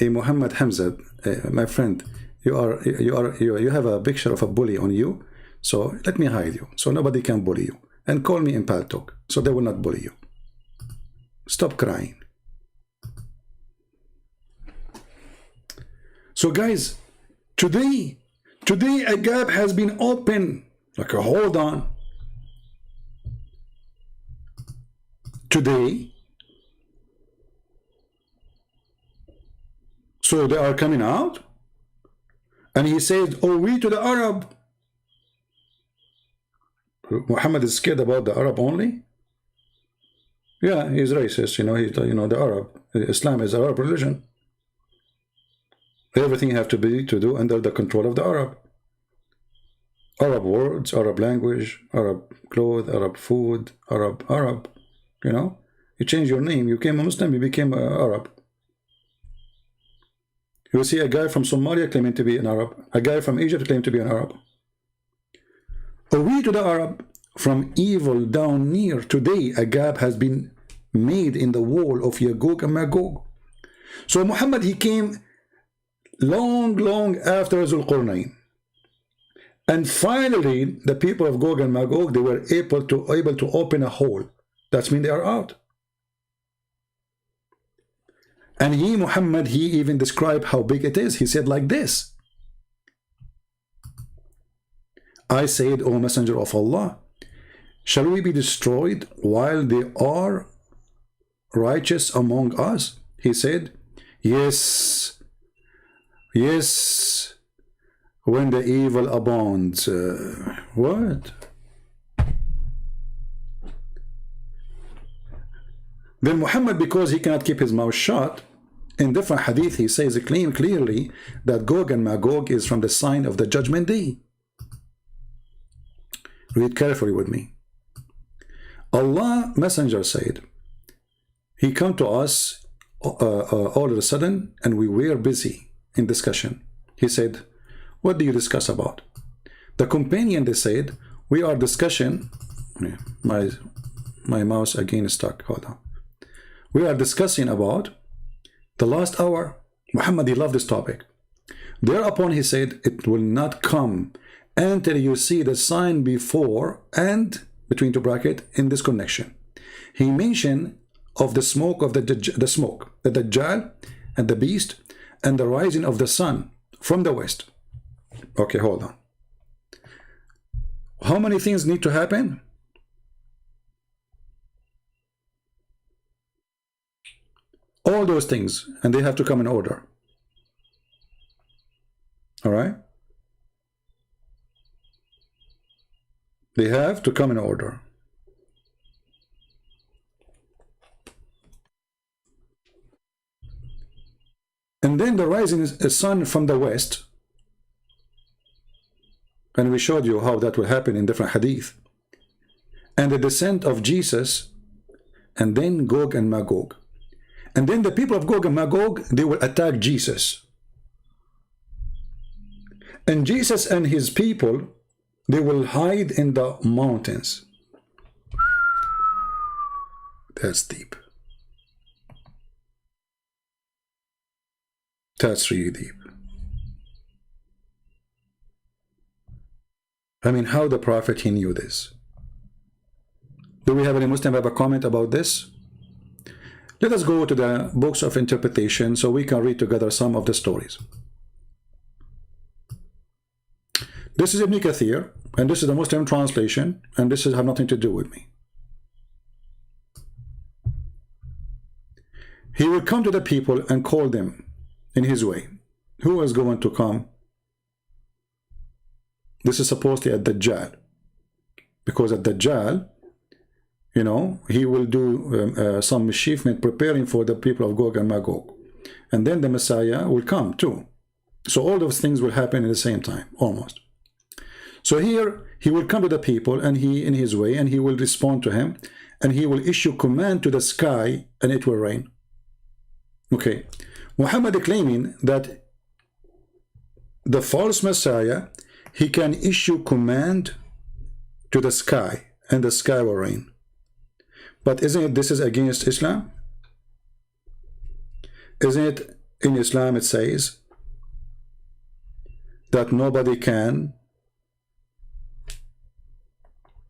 A: Muhammad Hamza, my friend, you have a picture of a bully on you, so let me hide you, so nobody can bully you, and call me in Paltalk, so they will not bully you. Stop crying. So guys, today a gap has been opened. Like, hold on. Today. So they are coming out. And he says, oh, we to the Arab. Muhammad is scared about the Arab only? Yeah, he's racist, the Arab. Islam is Arab religion. Everything you have to do under the control of the Arab. Arab words, Arab language, Arab clothes, Arab food, Arab. You change your name, you became a Muslim, you became Arab. You will see a guy from Somalia claiming to be an Arab, a guy from Egypt claiming to be an Arab. Or we to the Arab, from evil down near. Today a gap has been made in the wall of Yagog and Magog. So Muhammad, he came long after Zulqarnain. And finally, the people of Gog and Magog, they were able to open a hole. That means they are out. And he, Muhammad, he even described how big it is. He said like this: I said, O Messenger of Allah, shall we be destroyed while they are righteous among us? He said, yes, yes, when the evil abounds. What? Then Muhammad, because he cannot keep his mouth shut, in different hadith he says clearly that Gog and Magog is from the sign of the judgment day. Read carefully with me. Allah Messenger said, he come to us all of a sudden, and we were busy in discussion. He said, what do you discuss about? The companion, they said, we are discussing. My mouse again is stuck. Hold on. We are discussing about the last hour. Muhammad, he loved this topic. Thereupon he said, it will not come until you see the sign before and between two brackets in this connection. He mentioned of the smoke of the Dajjal and the beast and the rising of the sun from the west. Okay, hold on. How many things need to happen? All those things, and they have to come in order. All right? They have to come in order. And then the rising sun from the west, and we showed you how that will happen in different hadith, and the descent of Jesus, and then Gog and Magog. And then the people of Gog and Magog, they will attack Jesus. And Jesus and his people, they will hide in the mountains. That's deep. That's really deep. I mean, how the Prophet, he knew this. Do we have any Muslim have a comment about this? Let us go to the books of interpretation so we can read together some of the stories. This is Ibn Kathir, and this is the Muslim translation, and this has nothing to do with me. He will come to the people and call them in his way. Who is going to come? This is supposedly at Dajjal, because at Dajjal, you know, he will do some mischievement preparing for the people of Gog and Magog. And then the Messiah will come too. So all those things will happen at the same time, almost. So here, he will come to the people, and he, in his way, and he will respond to him, and he will issue command to the sky, and it will rain. Okay. Muhammad claiming that the false Messiah, he can issue command to the sky, and the sky will rain. But isn't it this is against Islam? Isn't it in Islam it says that nobody can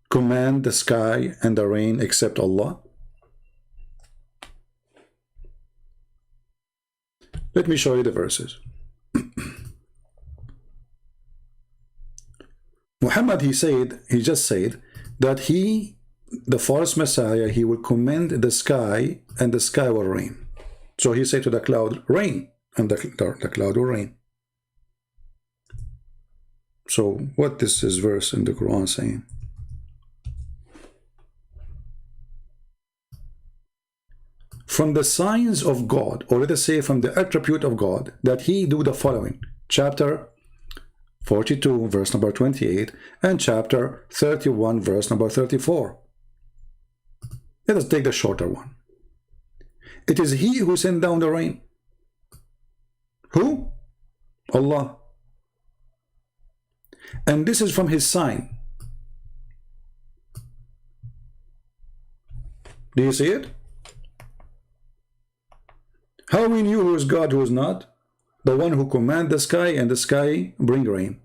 A: command the sky and the rain except Allah? Let me show you the verses. Muhammad, he just said that the false Messiah, he will command the sky, and the sky will rain. So he said to the cloud, rain, and the cloud will rain. So what is this verse in the Quran saying? From the signs of God, or let us say from the attribute of God, that he do the following. Chapter 42, verse number 28, and chapter 31, verse number 34. Let us take the shorter one. It is he who sent down the rain. Who? Allah. And this is from his sign. Do you see it? How we knew who is God, who is not? The one who command the sky, and the sky bring rain.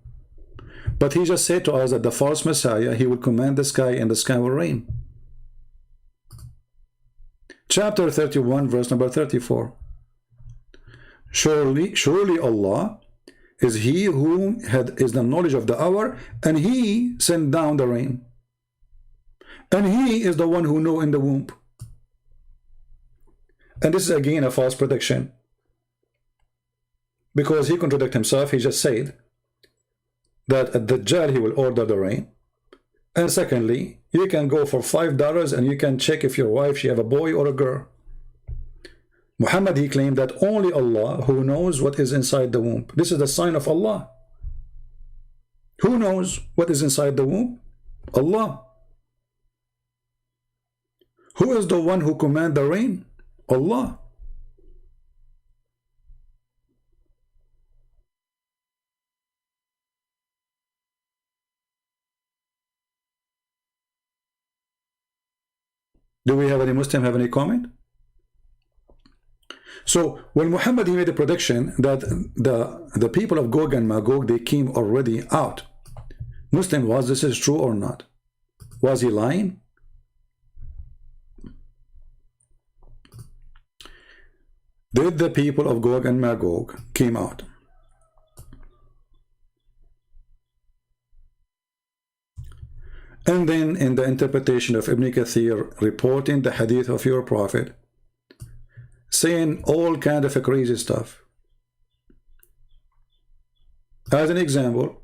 A: But he just said to us that the false Messiah, he will command the sky, and the sky will rain. Chapter 31, verse number 34. Surely Allah is he who is the knowledge of the hour, and he sent down the rain. And he is the one who know in the womb. And this is again a false prediction, because he contradicted himself. He just said that at Dajjal he will order the rain. And secondly, you can go for $5 and you can check if your wife, she have a boy or a girl. Muhammad, he claimed that only Allah who knows what is inside the womb. This is the sign of Allah. Who knows what is inside the womb? Allah. Who is the one who command the rain? Allah. Do we have any Muslim have any comment? So when Muhammad, he made a prediction that the people of Gog and Magog, they came already out. Muslim, was this is true or not? Was he lying? Did the people of Gog and Magog came out? And then in the interpretation of Ibn Kathir, reporting the hadith of your prophet, saying all kind of crazy stuff. As an example,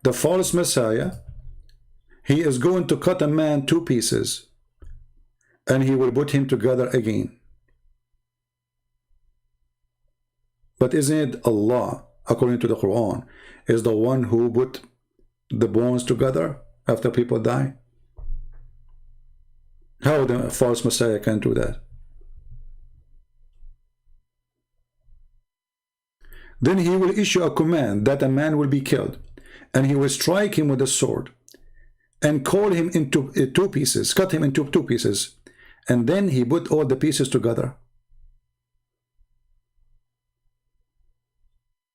A: the false Messiah, he is going to cut a man 2 pieces, and he will put him together again. But isn't it Allah, according to the Quran, is the one who put the bones together after people die? How the false Messiah can do that? Then he will issue a command that a man will be killed, and he will strike him with a sword and call him into 2 pieces, cut him into 2 pieces, and then he put all the pieces together.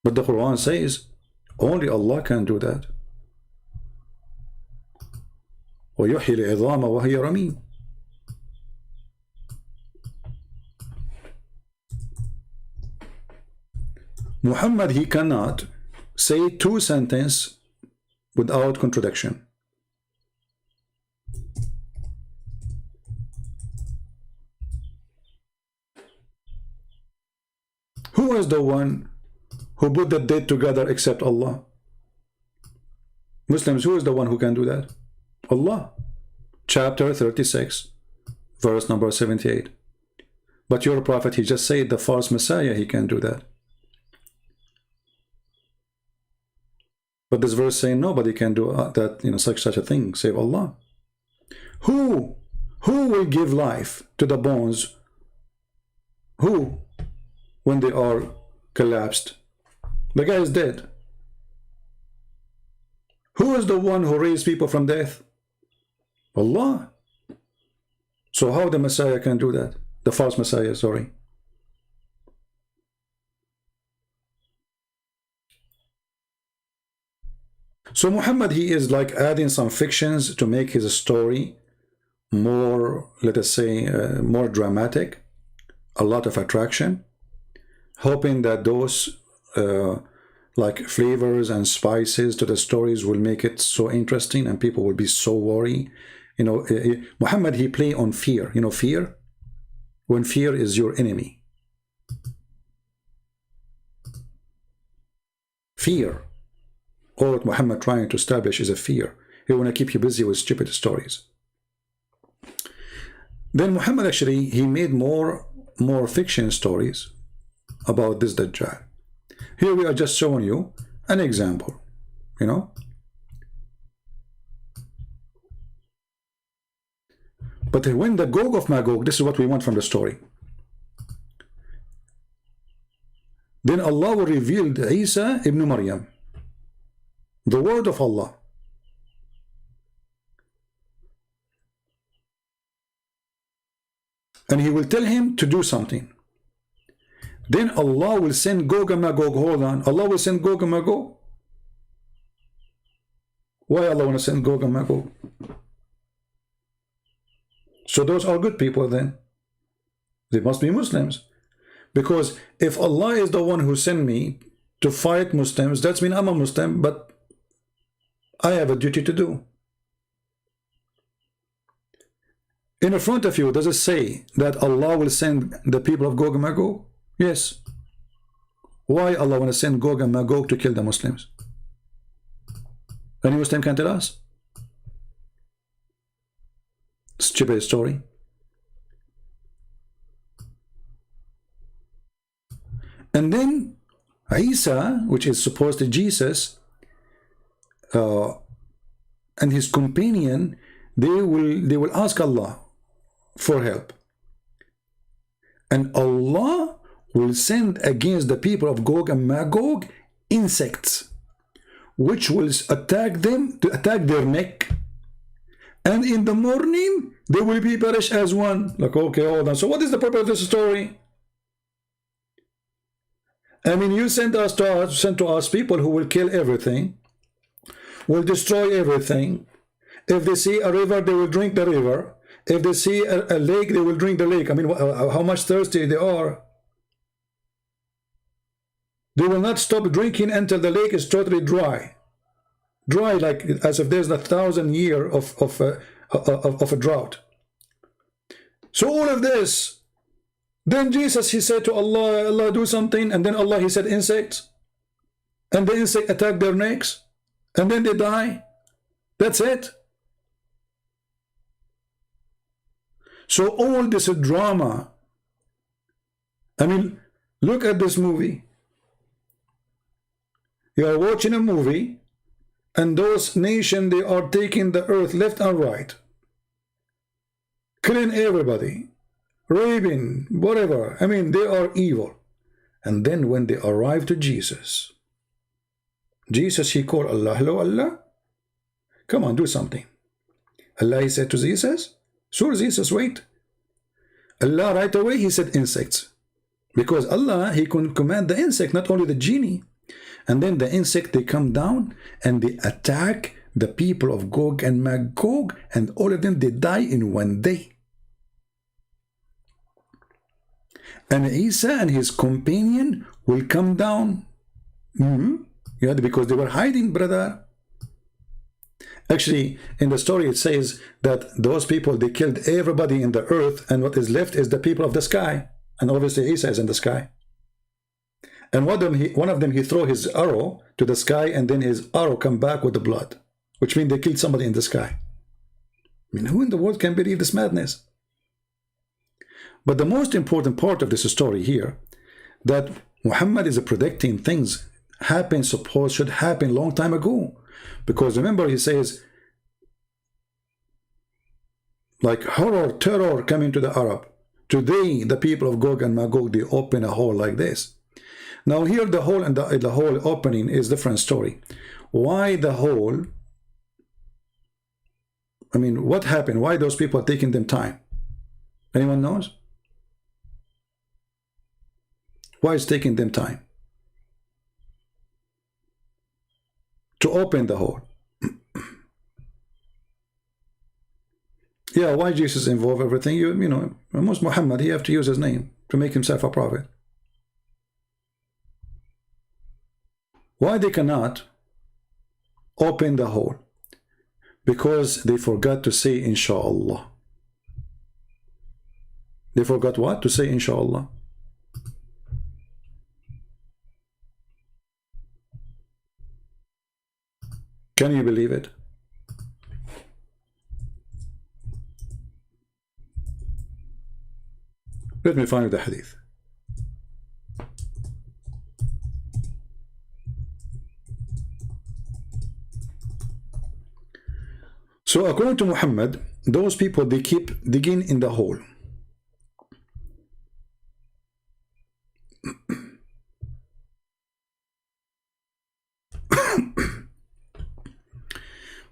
A: But the Quran says only Allah can do that. وَيُحْيِي الْعِظَامَ وَهِيَ رَمِيمٌ. Muhammad, he cannot say 2 sentences without contradiction. Who is the one who put the dead together except Allah? Muslims, who is the one who can do that? Allah. Chapter 36, verse number 78. But your prophet, he just said the false Messiah, he can do that. But this verse saying nobody can do that, such a thing, save Allah. Who will give life to the bones? Who? When they are collapsed. The guy is dead. Who is the one who raised people from death? Allah. So how the Messiah can do that? The false Messiah, sorry. So Muhammad, he is like adding some fictions to make his story more, let us say, more dramatic, a lot of attraction, hoping that those like flavors and spices to the stories will make it so interesting and people will be so worried. Muhammad, he play on fear. Fear? When fear is your enemy. Fear. All what Muhammad trying to establish is a fear. He want to keep you busy with stupid stories. Then Muhammad actually, he made more fiction stories about this Dajjal. Here we are just showing you an example, But when the Gog of Magog, this is what we want from the story. Then Allah will reveal Isa ibn Maryam, the word of Allah. and he will tell him to do something. Then Allah will send Gog and Magog. Hold on. Allah will send Gog and Magog. Why Allah want to send Gog and Magog? So those are good people then. They must be Muslims. Because if Allah is the one who sent me to fight Muslims, that means I'm a Muslim, but I have a duty to do. In front of you, does it say that Allah will send the people of Gog and Magog? Yes. Why Allah want to send Gog and Magog to kill the Muslims? Any Muslim can tell us? Stupid story. And then Isa, which is supposed to Jesus, and his companion, they will ask Allah for help, and Allah will send against the people of Gog and Magog insects, which will attack them, to attack their neck, and in the morning they will be perished as one. Like, okay, hold on. So what is the purpose of this story? I mean, you sent to us people who will kill everything, will destroy everything. If they see a river, they will drink the river. If they see a lake, they will drink the lake. I mean, how much thirsty they are. They will not stop drinking until the lake is totally dry. Dry, like as if there's 1,000 years of a drought. So all of this. Then Jesus, he said to Allah, Allah do something, and then Allah, he said insects, and the insect attack their necks, and then they die. That's it. So all this drama, I mean, look at this movie. You are watching a movie, and those nations, they are taking the earth left and right, killing everybody, raping, whatever. I mean, they are evil. And then when they arrive to Jesus, he called Allah. Hello, Allah. Come on, do something. Allah, he said to Jesus. So Jesus, wait. Allah right away, he said insects. Because Allah, he can command the insect, not only the genie. And then the insect, they come down and they attack the people of Gog and Magog, and all of them, they die in one day. And Isa and his companion will come down. Yeah, because they were hiding, brother. Actually, in the story, it says that those people, they killed everybody in the earth, and what is left is the people of the sky. And obviously, Isa is in the sky. And one of them, he threw his arrow to the sky, and then his arrow come back with the blood, which means they killed somebody in the sky. I mean, who in the world can believe this madness? But the most important part of this story here, that Muhammad is predicting things should happen long time ago. Because remember, he says, like horror, terror coming to the Arab. Today, the people of Gog and Magog, they open a hole like this. Now here, the hole and the hole opening is a different story. Why the hole? I mean, what happened? Why those people are taking them time? Anyone knows? Why it's taking them time to open the hole? Yeah, why Jesus involve everything? You know, almost Muhammad, he have to use his name to make himself a prophet. Why they cannot open the hole? Because they forgot to say inshallah. They forgot what? To say inshallah. Can you believe it? Let me find the hadith. So according to Muhammad, those people, they keep digging in the hole.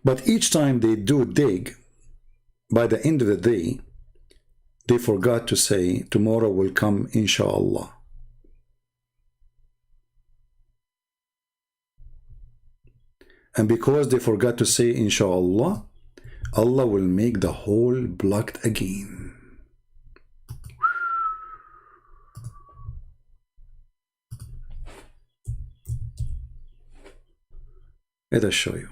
A: But each time they do dig, by the end of the day, they forgot to say tomorrow will come inshallah. And because they forgot to say inshallah, Allah will make the hole blocked again. Let us show you.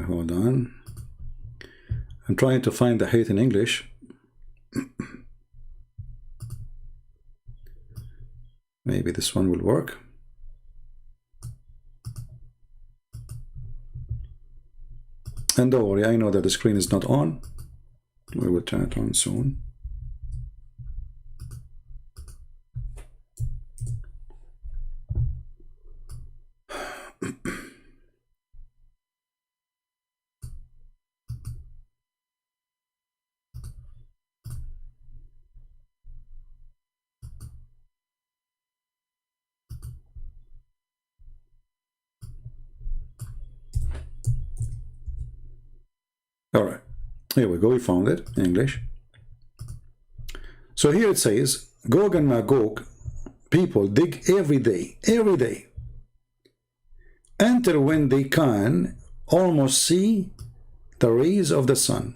A: Hold on. I'm trying to find the hadith in English. Maybe this one will work. And don't worry, I know that the screen is not on. We will turn it on soon. All right, here we go. We found it in English. So here it says, Gog and Magog people dig every day, until when they can almost see the rays of the sun.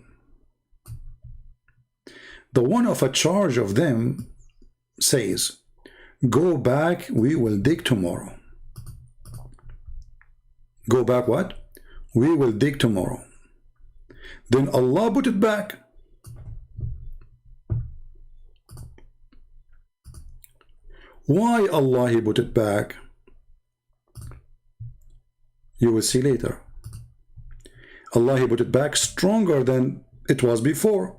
A: The one of a charge of them says, go back, we will dig tomorrow. Go back what? We will dig tomorrow. Then Allah put it back. Why Allah He put it back? You will see later. Allah He put it back stronger than it was before.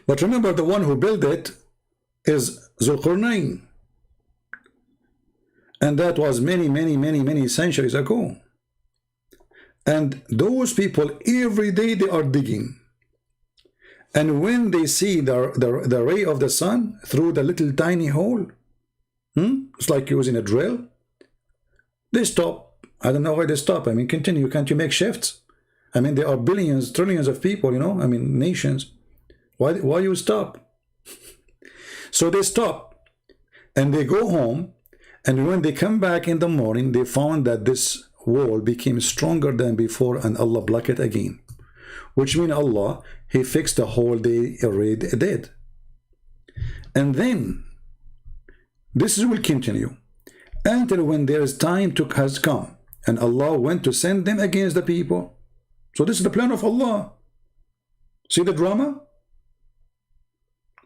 A: But remember, the one who built it is Zulqarnain. And that was many centuries ago. And those people, every day they are digging. And when they see the ray of the sun through the little tiny hole, it's like using a drill, they stop. I don't know why they stop. I mean, continue. Can't you make shifts? I mean, there are billions, trillions of people, you know, I mean, nations. Why you stop? So they stop and they go home. And when they come back in the morning, they found that this wall became stronger than before, and Allah blocked it again. Which means Allah, He fixed the hole they already did. And then, this will continue until when there is time has come, and Allah went to send them against the people. So this is the plan of Allah. See the drama?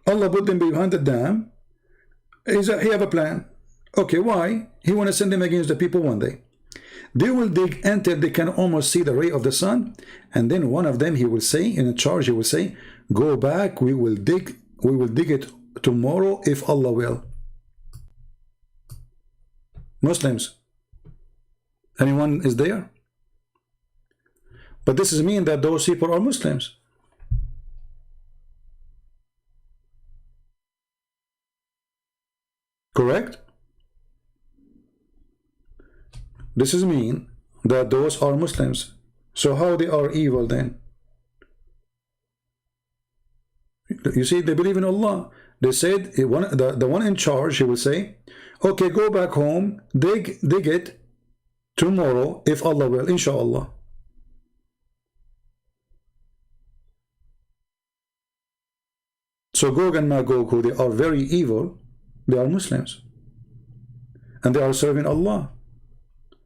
A: Allah put them behind the dam. He have a plan. Okay, why? He want to send them against the people one day. They will dig until they can almost see the ray of the sun, and then one of them, he will say, in a charge, he will say, go back, we will dig it tomorrow if Allah will. Muslims, anyone is there? But this is mean that those people are Muslims. Correct? This is mean that those are Muslims. So how they are evil then? You see, they believe in Allah. They said, the one in charge, he will say, okay, go back home, dig it tomorrow if Allah will, inshallah. So Gog and Magog, who they are very evil, they are Muslims. And they are serving Allah.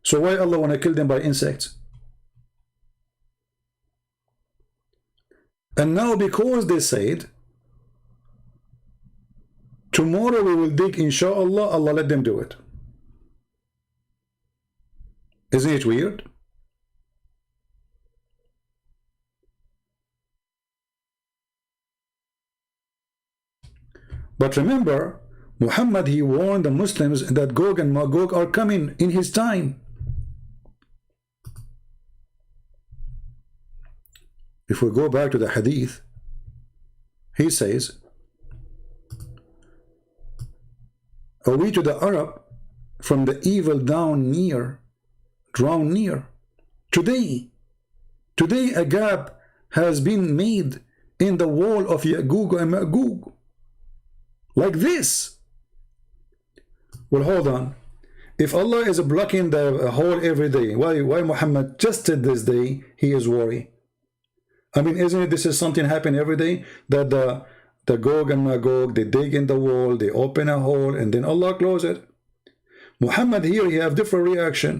A: So why Allah want to kill them by insects? And now because they said, tomorrow we will dig, inshallah, Allah let them do it. Isn't it weird? But remember, Muhammad, he warned the Muslims that Gog and Magog are coming in his time. If we go back to the hadith, he says, "Are we to the Arab from the evil drawn near? Today a gap has been made in the wall of Ya'juj and Ma'juj, like this." Well, hold on. If Allah is blocking the hole every day, why Muhammad just this day he is worried? I mean, isn't it this is something happen every day, that the Gog and Magog, they dig in the wall, they open a hole, and then Allah close it? Muhammad here, he have different reaction.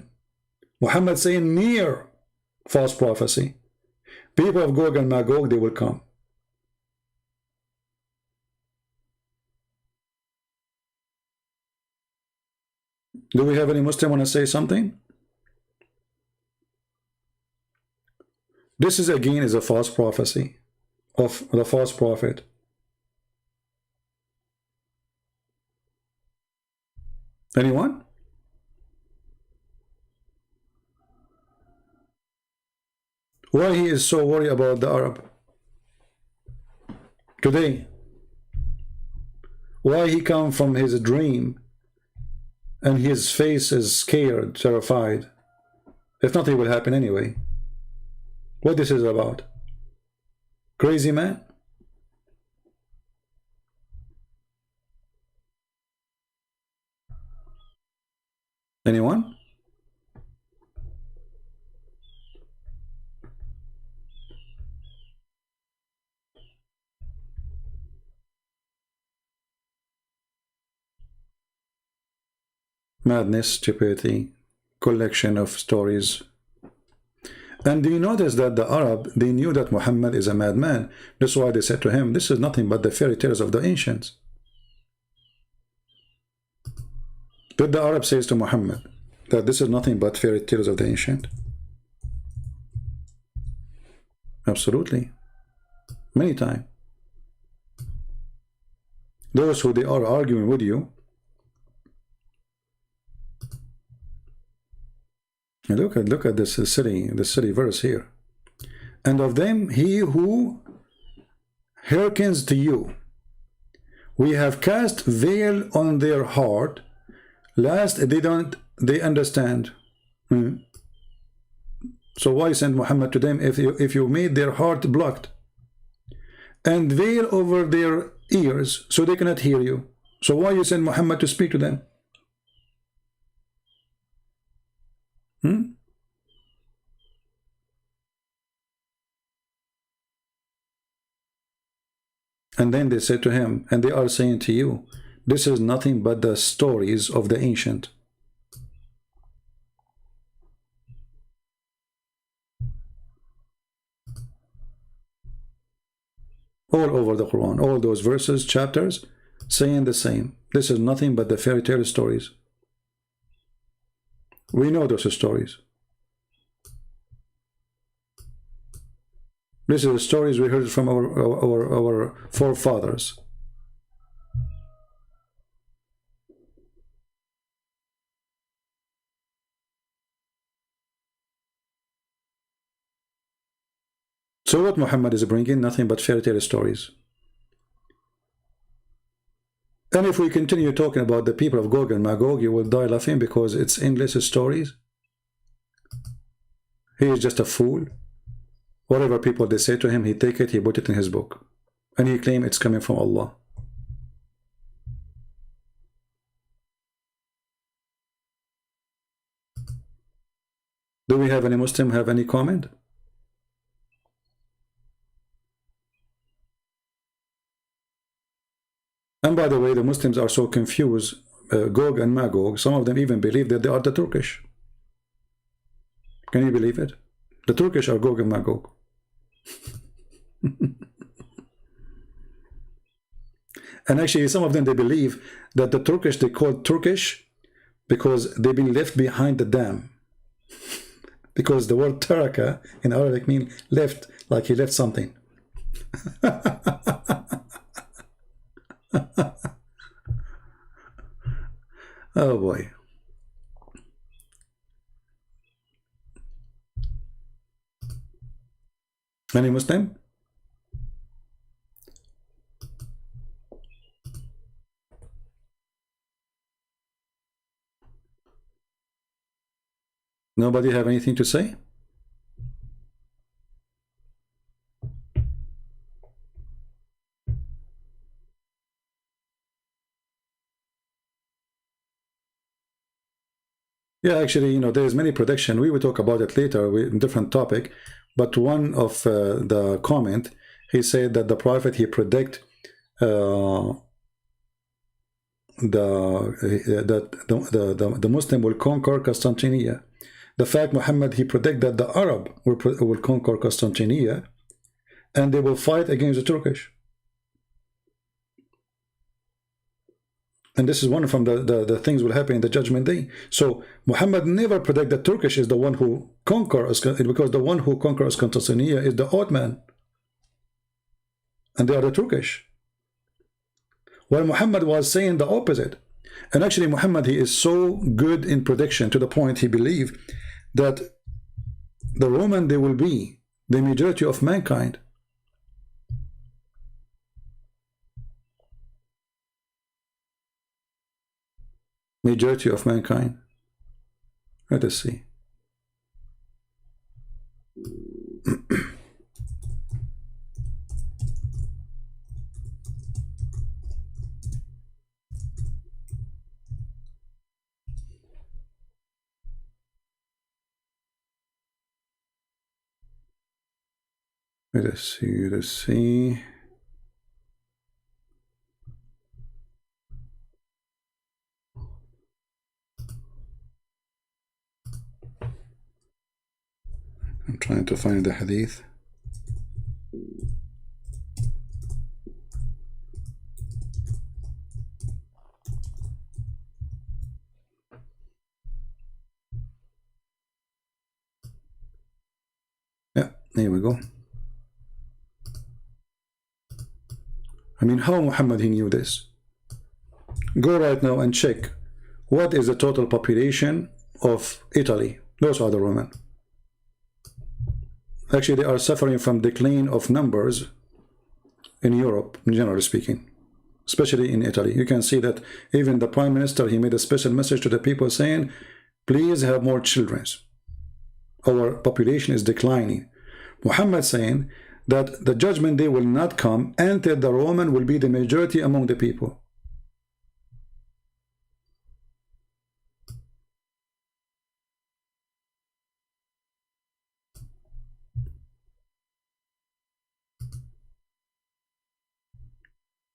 A: Muhammad saying near false prophecy. People of Gog and Magog, they will come. Do we have any Muslim want to say something? This is again is a false prophecy of the false prophet. Anyone? Why he is so worried about the Arab today? Why he come from his dream and his face is scared, terrified, if nothing will happen anyway? What this is about? Crazy man? Anyone? Madness, stupidity, collection of stories. And do you notice that the Arab, they knew that Muhammad is a madman? That's why they said to him, this is nothing but the fairy tales of the ancients. Did the Arab says to Muhammad that this is nothing but fairy tales of the ancient? Absolutely. Many times. Those who they are arguing with you, look at this city verse here. And of them he who hearkens to you, we have cast veil on their heart, lest they understand. So why send Muhammad to them if you made their heart blocked, and veil over their ears so they cannot hear you? So why you send Muhammad to speak to them? And then they said to him, and they are saying to you, this is nothing but the stories of the ancient. All over the Quran, all those verses, chapters, saying the same. This is nothing but the fairy tale stories. We know those stories. This is the stories we heard from our forefathers. So what Muhammad is bringing? Nothing but fairy tale stories. And if we continue talking about the people of Gog and Magog, you will die laughing because it's endless stories. He is just a fool. Whatever people they say to him, he take it, he put it in his book, and he claim it's coming from Allah. Do we have any Muslim have any comment? And by the way, the Muslims are so confused, Gog and Magog, some of them even believe that they are the Turkish. Can you believe it? The Turkish are Gog and Magog. And actually some of them, they believe that the Turkish, they call Turkish because they've been left behind the dam. Because the word taraka in Arabic means left, like he left something. Oh boy. Any Muslim? Nobody have anything to say? Yeah, actually, you know, there's many prediction. We will talk about it later with different topic. But one of the comment, he said that the prophet, he predict the Muslim will conquer Constantinople. The fact Muhammad, he predict that the Arab will conquer Constantinople and they will fight against the Turkish. And this is one from the things will happen in the judgment day. So Muhammad never predict that Turkish is the one who conquers, because the one who conquers Constantinople is the Ottoman. And they are the Turkish. While Muhammad was saying the opposite. And actually Muhammad, he is so good in prediction to the point he believed that the Roman, they will be the majority of mankind. Majority of mankind. Let us see. Let us see, let's see. I'm trying to find the hadith. Yeah, here we go. I mean, how Muhammad, he knew this? Go right now and check what is the total population of Italy. Those are the Roman. Actually, they are suffering from decline of numbers in Europe, generally speaking, especially in Italy. You can see that even the Prime Minister, he made a special message to the people saying, please have more children. Our population is declining. Muhammad saying that the judgment day will not come until the Roman will be the majority among the people.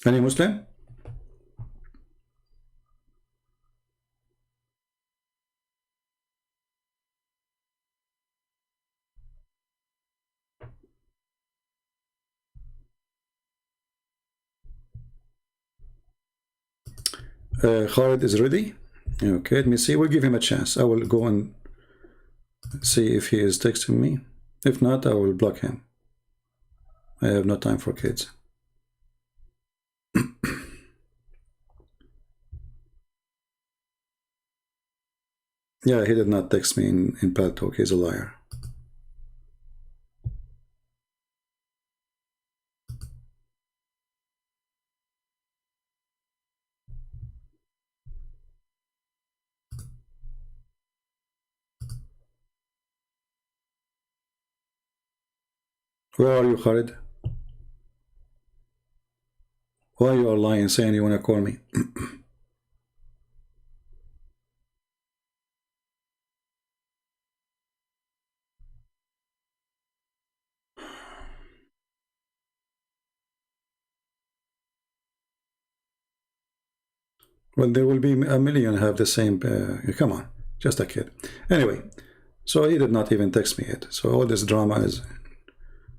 A: Any Muslim? Khalid is ready. Okay, let me see. We'll give him a chance. I will go and see if he is texting me. If not, I will block him. I have no time for kids. Yeah, he did not text me in Pal Talk. He's a liar. Where are you, Khalid? Why you are lying, saying you want to call me? Well, there will be a million have the same. Come on, just a kid. Anyway, so he did not even text me yet. So all this drama is.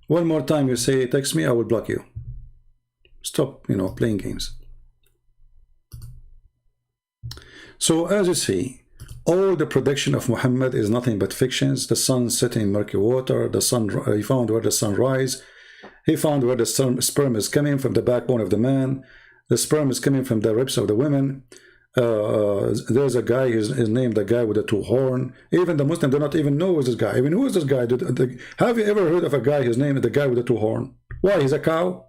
A: One more time you say text me, I will block you. Stop, you know, playing games. So as you see, all the prediction of Muhammad is nothing but fictions. The sun setting in murky water, the sun, he found where the sun rise, he found where the sperm is coming from the backbone of the man, the sperm is coming from the ribs of the women, there's a guy, his name, the guy with the two horn. Even the Muslim do not even know who's this guy. I mean, who is this guy? Have you ever heard of a guy, his name is the guy with the two horn? Why, he's a cow?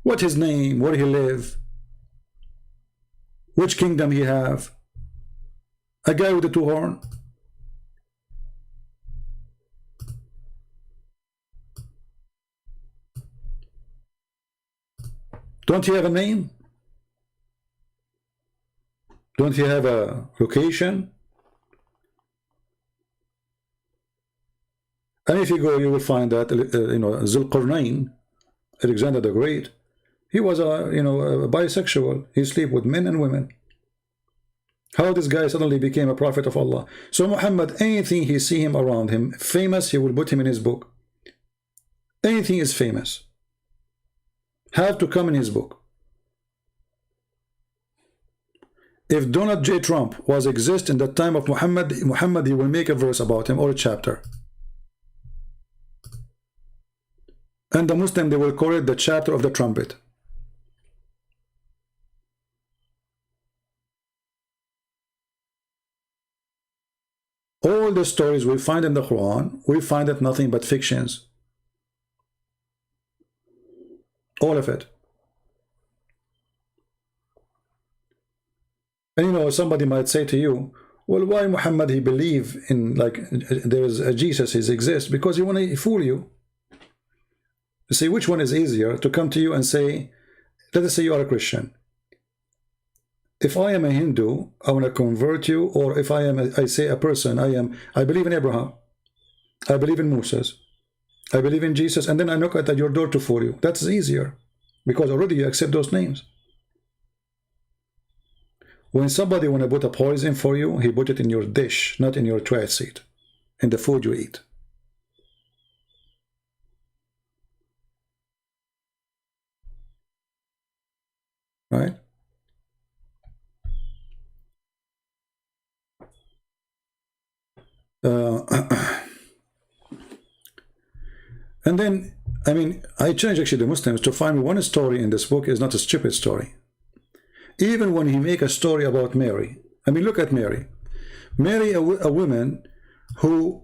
A: What his name? Where he live? Which kingdom he have? A guy with the two horn? Don't he have a name? Don't you have a location? And if you go, you will find that Zulqarnain, Alexander the Great, he was a a bisexual. He sleep with men and women. How this guy suddenly became a prophet of Allah? So Muhammad, anything he see him around him famous, he will put him in his book. Anything is famous, have to come in his book. If Donald J. Trump was exist in the time of Muhammad, he will make a verse about him or a chapter. And the Muslim, they will call it the chapter of the trumpet. All the stories we find in the Quran, we find it nothing but fictions. All of it. And somebody might say to you, well, why Muhammad, he believe in, like, there's a Jesus, he exists? Because he want to fool you. You see, which one is easier, to come to you and say, let us say you are a Christian. If I am a Hindu, I want to convert you, or if I say a person, I believe in Abraham, I believe in Moses, I believe in Jesus, and then I knock at your door to fool you. That's easier, because already you accept those names. When somebody want to put a poison for you, he put it in your dish, not in your toilet seat, in the food you eat. Right? And then, I mean, I challenge actually the Muslims to find one story in this book is not a stupid story. Even when he make a story about Mary, I mean, look at Mary. Mary, a woman who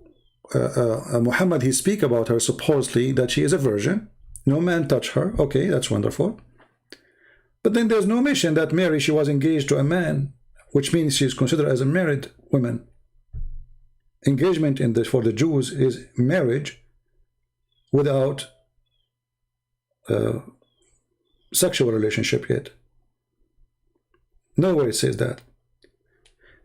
A: Muhammad, he speak about her supposedly that she is a virgin. No man touch her. Okay, that's wonderful. But then there's no mention that Mary, she was engaged to a man, which means she's considered as a married woman. Engagement in this for the Jews is marriage without sexual relationship yet. Nowhere it says that.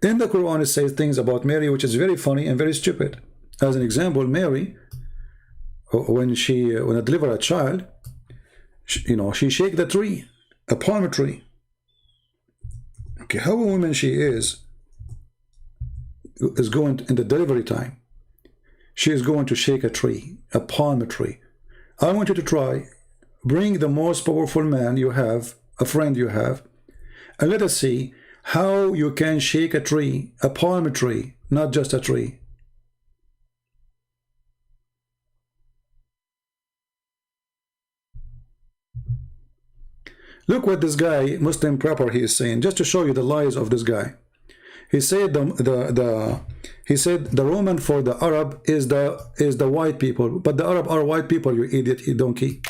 A: In the Quran, it says things about Mary which is very funny and very stupid. As an example, Mary, when I deliver a child, she shake the tree, a palm tree. Okay, how a woman she is going in the delivery time. She is going to shake a tree, a palm tree. I want you to try, bring the most powerful man you have, a friend you have, and let us see how you can shake a tree, a palm tree, not just a tree. Look what this guy, Muslim proper, he is saying, just to show you the lies of this guy. He said he said the Roman for the Arab is the white people, but the Arab are white people, you idiot, you donkey.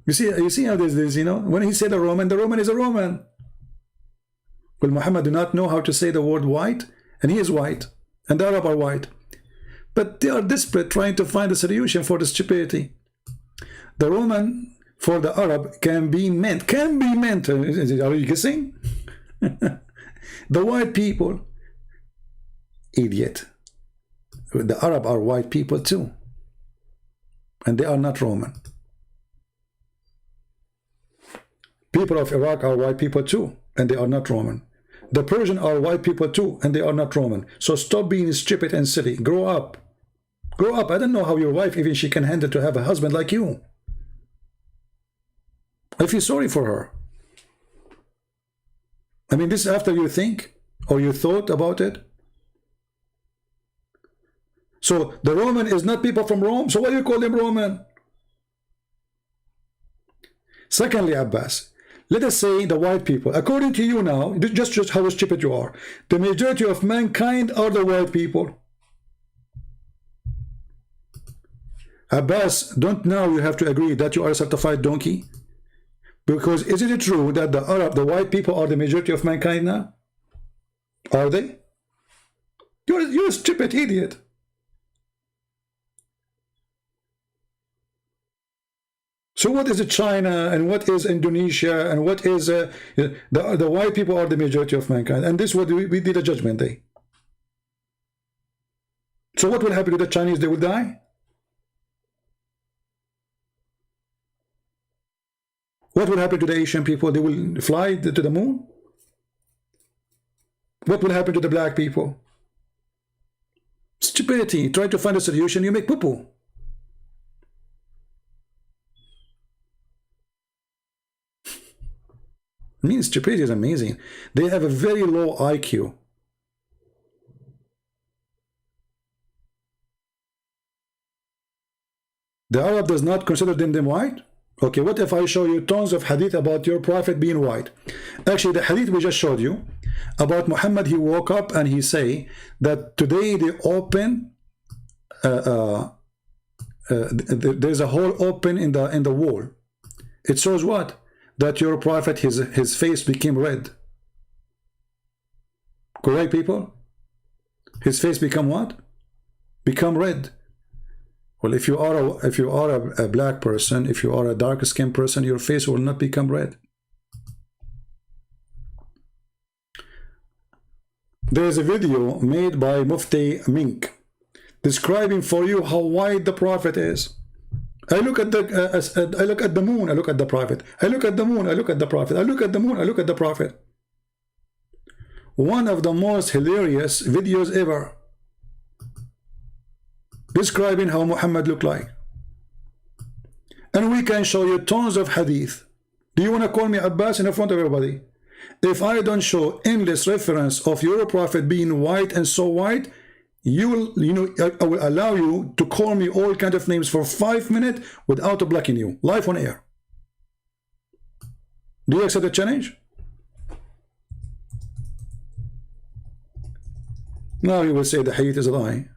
A: You see how this is, when he said the Roman is a Roman. Well, Muhammad do not know how to say the word white, and he is white, and the Arab are white. But they are desperate trying to find a solution for the stupidity. The Roman for the Arab can be meant. Are you guessing? The white people, idiot. The Arab are white people too, and they are not Roman. People of Iraq are white people too, and they are not Roman. The Persian are white people too, and they are not Roman. So stop being stupid and silly. Grow up. Grow up. I don't know how your wife, even she can handle to have a husband like you. I feel sorry for her. I mean, this after you think or you thought about it. So the Roman is not people from Rome. So why do you call them Roman? Secondly, Abbas, let us say the white people, according to you now, just how stupid you are, the majority of mankind are the white people. Abbas, don't now you have to agree that you are a certified donkey? Because isn't it true that the white people are the majority of mankind now? Are they? You're a stupid idiot. So what is China and what is Indonesia and what is the white people are the majority of mankind, and this what we did a judgment day. So what will happen to the Chinese? They will die. What will happen to the Asian people? They will fly to the moon. What will happen to the black people? Stupidity. Try to find a solution, you make poo-poo. I mean, stupidity is amazing. They have a very low IQ. The Arab does not consider them white? Okay, what if I show you tons of hadith about your prophet being white? Actually, the hadith we just showed you about Muhammad, he woke up and he say that today they open, there's a hole open in the wall. It shows what? That your prophet, his face became red. Correct, people? His face become what? Become red. Well, if you are a black person, if you are a dark skinned person, your face will not become red. There is a video made by Mufti Mink describing for you how white the prophet is. I look at the I look at the moon, I look at the prophet. I look at the moon, I look at the prophet. I look at the moon, I look at the prophet. One of the most hilarious videos ever, describing how Muhammad looked like. And we can show you tons of hadith. Do you want to call me Abbas in front of everybody? If I don't show endless reference of your prophet being white and so white, I will allow you to call me all kinds of names for 5 minutes without blocking you, live on air. Do you accept the challenge? Now you will say the hadith is a lie.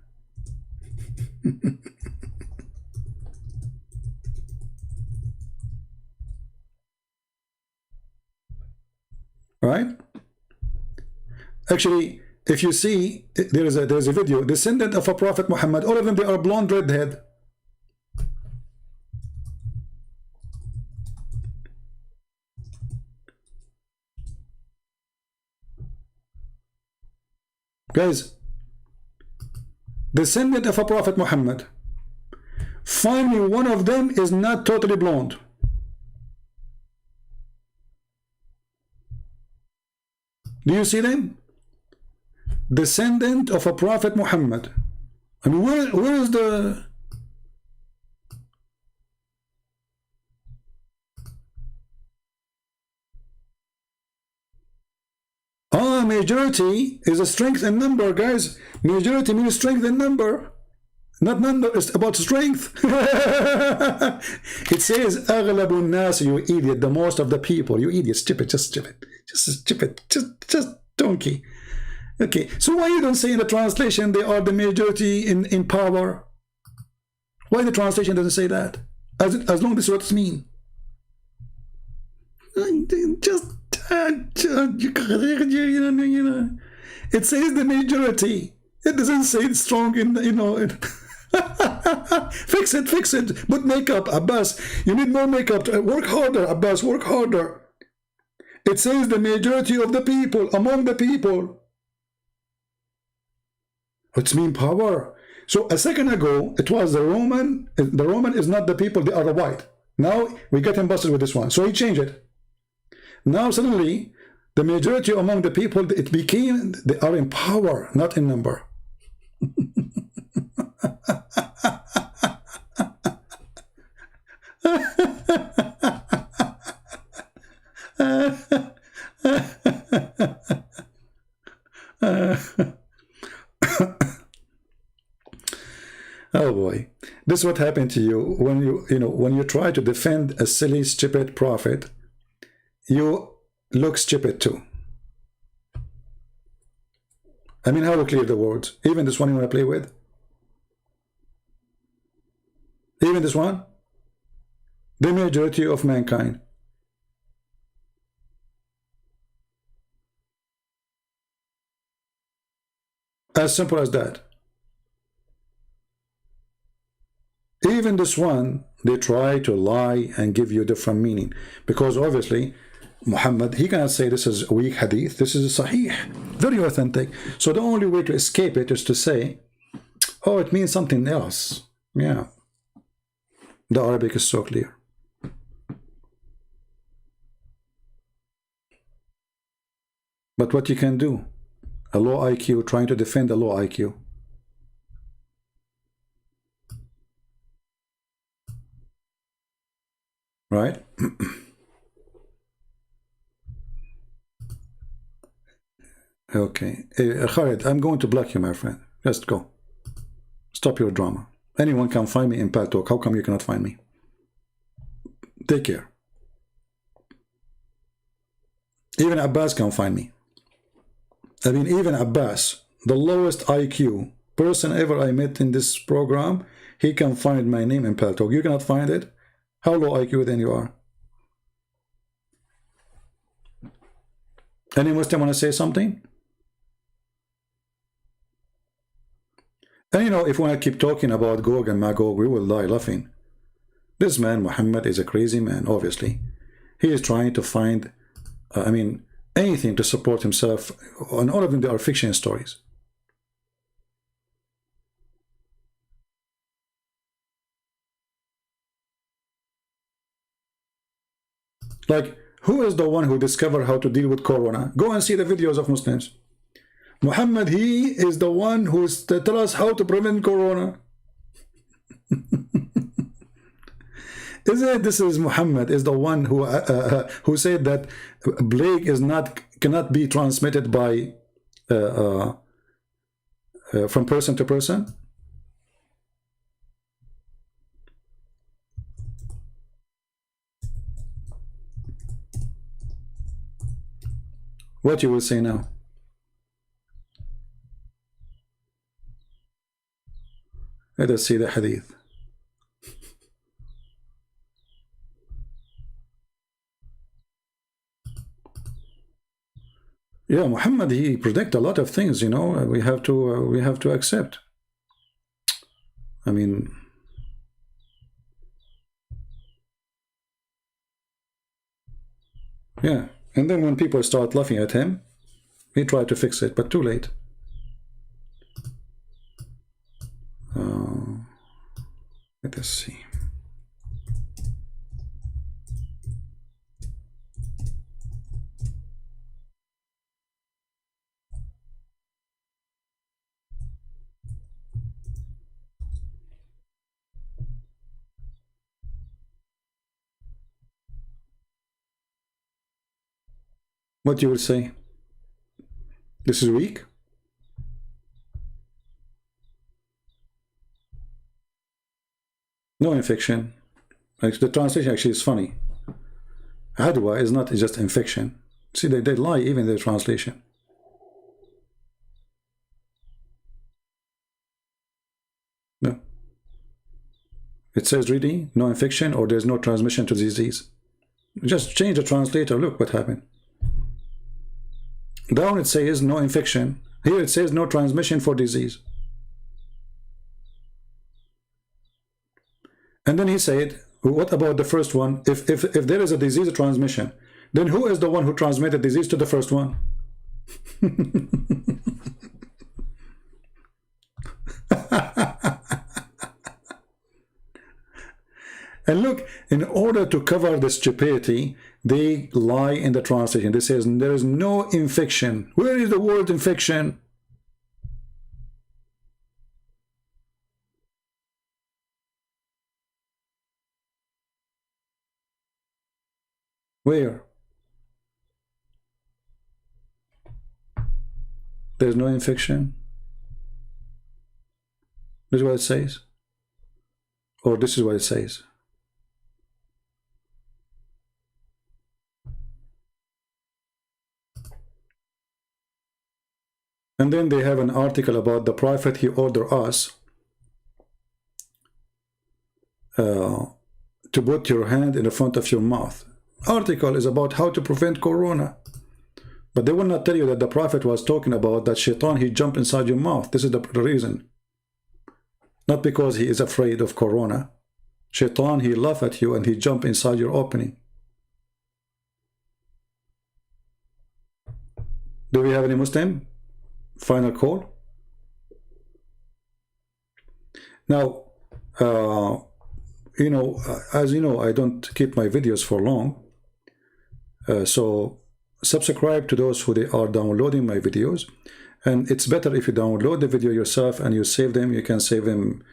A: Right? Actually, if you see, there is a video, descendant of a prophet Muhammad, all of them, they are blonde redhead. Guys, descendant of a prophet Muhammad, find me one of them is not totally blonde. Do you see them? Descendant of a prophet Muhammad. I mean, where is the... majority is a strength in number, guys. Majority means strength in number. Not number, it's about strength. It says, أغلب الناس, you idiot, the most of the people. You idiot, stupid, just stupid. Just stupid, just donkey. Okay, so why you don't say in the translation they are the majority in power? Why the translation doesn't say that? As long as this is what it means. It says the majority. It doesn't say it's strong in, Fix it. Put makeup, Abbas. You need more makeup. Work harder, Abbas. Work harder. It says the majority of the people, among the people. It's mean power. So a second ago, it was the Roman. The Roman is not the people, they are the white. Now we get him busted with this one. So he changed it. Now suddenly, the majority among the people, it became, they are in power, not in number. Oh boy, this is what happened to you when you try to defend a silly, stupid prophet. you look stupid too. I mean, how to clear the words? Even this one you want to play with? Even this one? The majority of mankind. As simple as that. Even this one, they try to lie and give you different meaning. Because obviously, Muhammad, he cannot say this is a weak hadith. This is a sahih, very authentic. So the only way to escape it is to say, oh, it means something else. Yeah. The Arabic is so clear. But what you can do, a low IQ trying to defend a low IQ. Right? Okay. Khalid, I'm going to block you, my friend. Just go. Stop your drama. Anyone can find me in Paltalk. How come you cannot find me? Take care. Even Abbas can find me. I mean, even Abbas, the lowest IQ person ever I met in this program, he can find my name in Paltalk. You cannot find it? How low IQ then you are? Any Muslim want to say something? And you know, if we want to keep talking about Gog and Magog, we will die laughing. This man, Muhammad, is a crazy man, obviously. He is trying to find, I mean, anything to support himself, and all of them, they are fiction stories. Like, who is the one who discovered how to deal with Corona? Go and see the videos of Muslims. Muhammad, he is the one who tells us how to prevent Corona. Isn't it? This is Muhammad is the one who said that plague is cannot be transmitted by from person to person. What you will say now? Let us see the hadith. Yeah, Muhammad, he predict a lot of things, you know. We have to accept. I mean, yeah. And then when people start laughing at him, he tried to fix it, but too late. Let us see. What you will say? This is weak? No infection. Like, the translation actually is funny. Hadwa is not just infection. See, they lie even in their translation. No. It says really no infection or there's no transmission to disease. Just change the translator. Look what happened. Down it says no infection. Here it says no transmission for disease. And then he said, what about the first one? If there is a disease transmission, then who is the one who transmitted disease to the first one? And look, in order to cover the stupidity, they lie in the translation. They say there is no infection. Where is the word infection? Where? There's no infection. This is what it says. Or this is what it says. And then they have an article about the Prophet. He ordered us to put your hand in the front of your mouth. Article is about how to prevent corona. But they will not tell you that the Prophet was talking about that shaitan, he jumped inside your mouth. This is the reason. Not because he is afraid of corona. Shaitan, he laugh at you and he jump inside your opening. Do we have any Muslim? Final call. Now, you know, as you know, I don't keep my videos for long. So subscribe to those who they are downloading my videos. And it's better if you download the video yourself and you save them. You can save them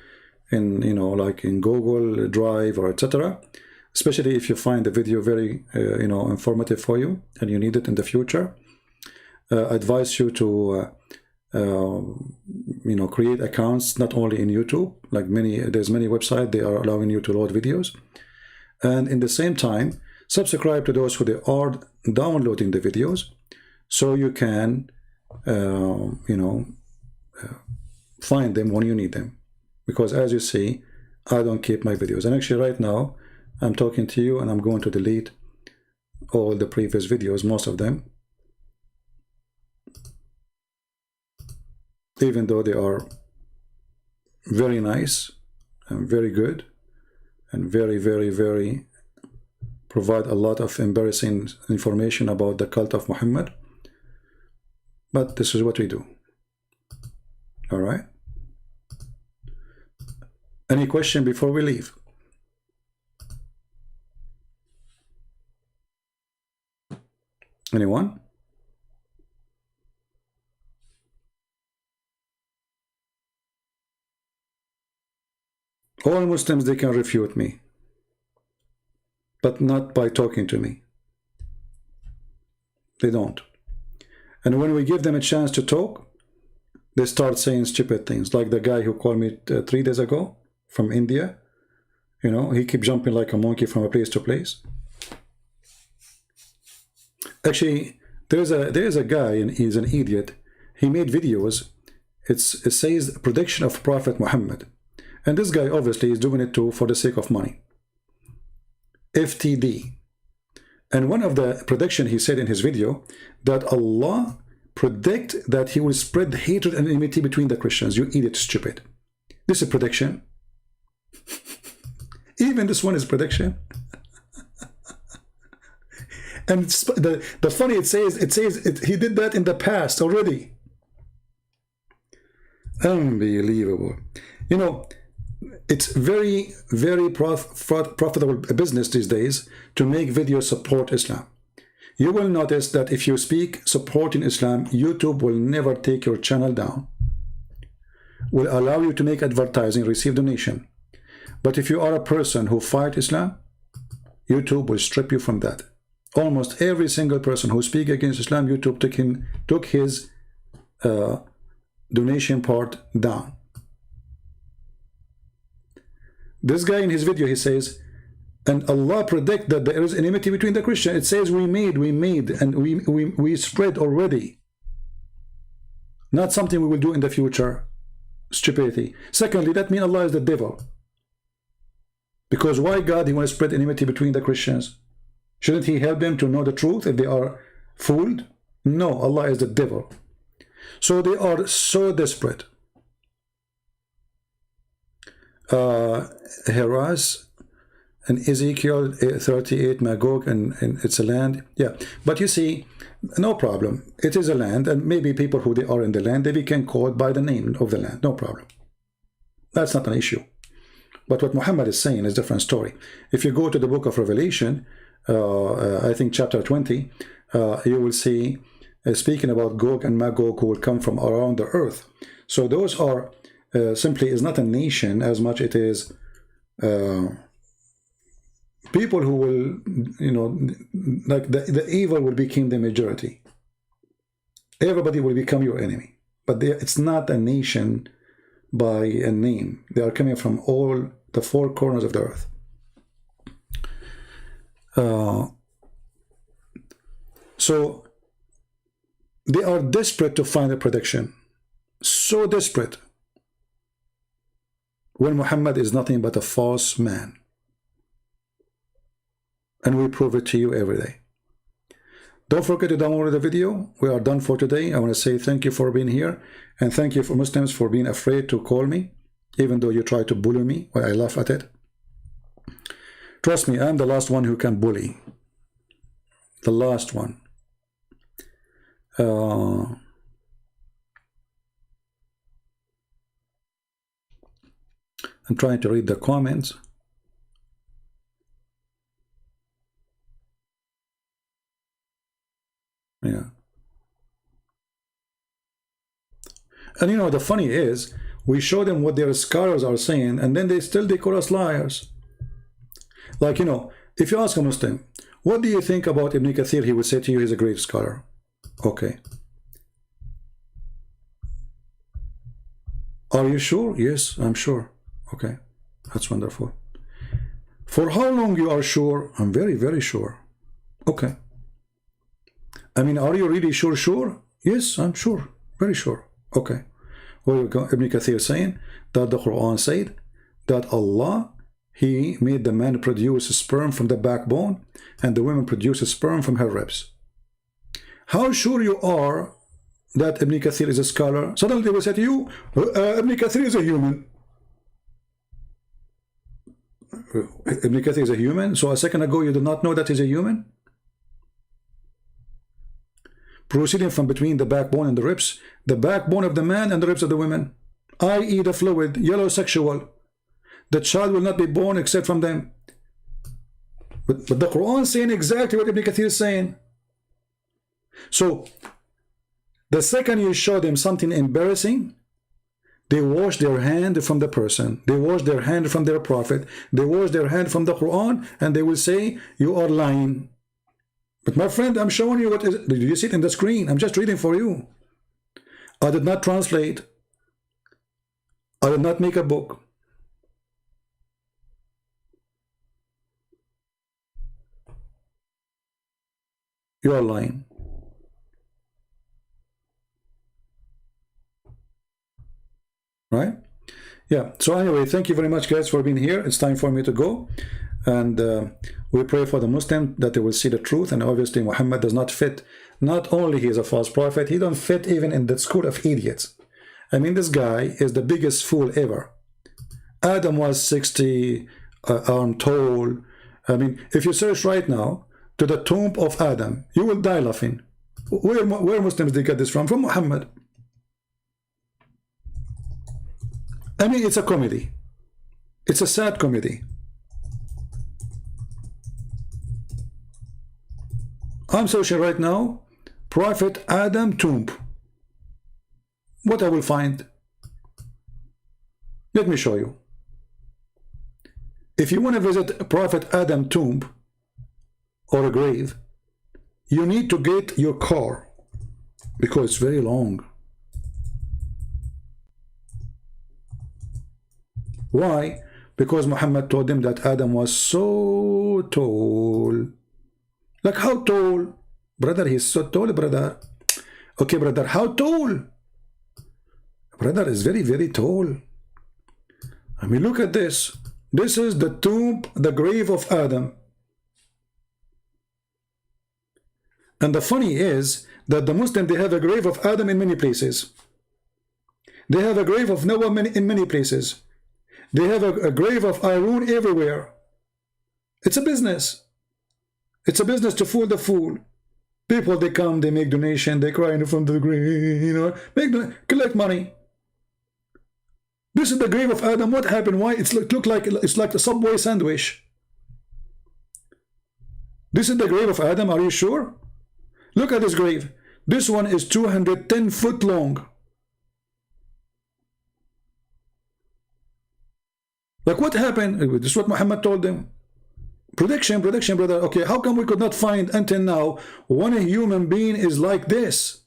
A: in, you know, like in Google Drive or etc. Especially if you find the video very, you know, informative for you and you need it in the future. Advise you to you know, create accounts not only in YouTube, like there's many websites they are allowing you to load videos, and in the same time subscribe to those who they are downloading the videos, so you can you know, find them when you need them. Because as you see, I don't keep my videos, and actually right now I'm talking to you and I'm going to delete all the previous videos, most of them, even though they are very nice and very good and very provide a lot of embarrassing information about the cult of Muhammad. But this is what we do. All right. Any question before we leave? Anyone? All Muslims, they can refute me, but not by talking to me. They don't. And when we give them a chance to talk, they start saying stupid things, like the guy who called me 3 days ago from India. You know, he keeps jumping like a monkey from a place to place. Actually, there's a guy, and he's an idiot. He made videos. It says prediction of Prophet Muhammad. And this guy obviously is doing it too for the sake of money. FTD. And one of the prediction he said in his video that Allah predict that he will spread hatred and enmity between the Christians. You idiot, stupid. This is prediction. Even this one is prediction. And the funny, it says he did that in the past already. Unbelievable. You know, it's very profitable business these days to make videos support Islam. You will notice that if you speak supporting Islam, YouTube will never take your channel down. Will allow you to make advertising, receive donation. But if you are a person who fight Islam, YouTube will strip you from that. Almost every single person who speaks against Islam, YouTube took his donation part down. This guy in his video, he says, and Allah predict that there is enmity between the Christians. It says we made, and we spread already. Not something we will do in the future. Stupidity. Secondly, that means Allah is the devil. Because why God, he want to spread enmity between the Christians? Shouldn't he help them to know the truth if they are fooled? No, Allah is the devil. So they are so desperate. Heras and Ezekiel 38, Magog, and it's a land. Yeah, but you see, no problem. It is a land, and maybe people who they are in the land, they can call it by the name of the land. No problem. That's not an issue. But what Muhammad is saying is a different story. If you go to the book of Revelation, I think chapter 20, you will see speaking about Gog and Magog who will come from around the earth. So those are simply is not a nation as much it is people who will, you know, like the evil will become the majority. Everybody will become your enemy. But it's not a nation by a name. They are coming from all the four corners of the earth. So They are desperate to find a prediction. So desperate. When Muhammad is nothing but a false man. And we prove it to you every day. Don't forget to download the video. We are done for today. I want to say thank you for being here. And thank you for Muslims for being afraid to call me. Even though you try to bully me. Well, I laugh at it. Trust me, I'm the last one who can bully. The last one. I'm trying to read the comments. Yeah. And you know, the funny is, we show them what their scholars are saying, and then they call us liars. Like, you know, if you ask a Muslim, what do you think about Ibn Kathir? He would say to you, he's a great scholar. Okay. Are you sure? Yes, I'm sure. Okay, that's wonderful. For how long you are sure? I'm very, very sure. Okay. I mean, are you really sure? Yes, I'm sure. Very sure. Okay. Well, Ibn Kathir saying that the Quran said that Allah, He made the man produce sperm from the backbone and the women produce sperm from her ribs. How sure you are that Ibn Kathir is a scholar? Suddenly they will say to you, Ibn Kathir is a human. Ibn Kathir is a human? So a second ago you did not know that he's a human? Proceeding from between the backbone and the ribs, the backbone of the man and the ribs of the women, i.e. the fluid, yellow sexual. The child will not be born except from them. But the Quran is saying exactly what Ibn Kathir is saying. So, the second you show them something embarrassing, they wash their hand from the person. They wash their hand from their prophet. They wash their hand from the Quran, and they will say, you are lying. But my friend, I'm showing you what is it. Do you see it in the screen? I'm just reading for you. I did not translate. I did not make a book. You are lying. Right? Yeah. So anyway, thank you very much, guys, for being here. It's time for me to go. And we pray for the Muslim that they will see the truth. And obviously Muhammad does not fit. Not only he is a false prophet, he don't fit even in the school of idiots. I mean, this guy is the biggest fool ever. Adam was 60 arm tall. I mean, if you search right now to the tomb of Adam, you will die laughing. Where Muslims they get this from? From Muhammad. I mean, it's a comedy. It's a sad comedy. I'm searching right now, Prophet Adam tomb. What I will find? Let me show you. If you want to visit Prophet Adam tomb or a grave, you need to get your car because it's very long. Why? Because Muhammad told them that Adam was so tall. Like how tall? Brother, he's so tall, brother. Okay, brother, how tall? Brother is very, very tall. I mean, look at this. This is the tomb, the grave of Adam. And the funny is that the Muslim, they have a grave of Adam in many places. They have a grave of Noah in many places. They have a grave of Aaron everywhere. It's a business. It's a business to fool the fool. People, they come, they make donation, they cry in front of the grave, you know, collect money. This is the grave of Adam. What happened? Why? It's like a Subway sandwich. This is the grave of Adam. Are you sure? Look at this grave. This one is 210 foot long. Like what happened? This is what Muhammad told them. Prediction, brother. Okay, how come we could not find until now when a human being is like this?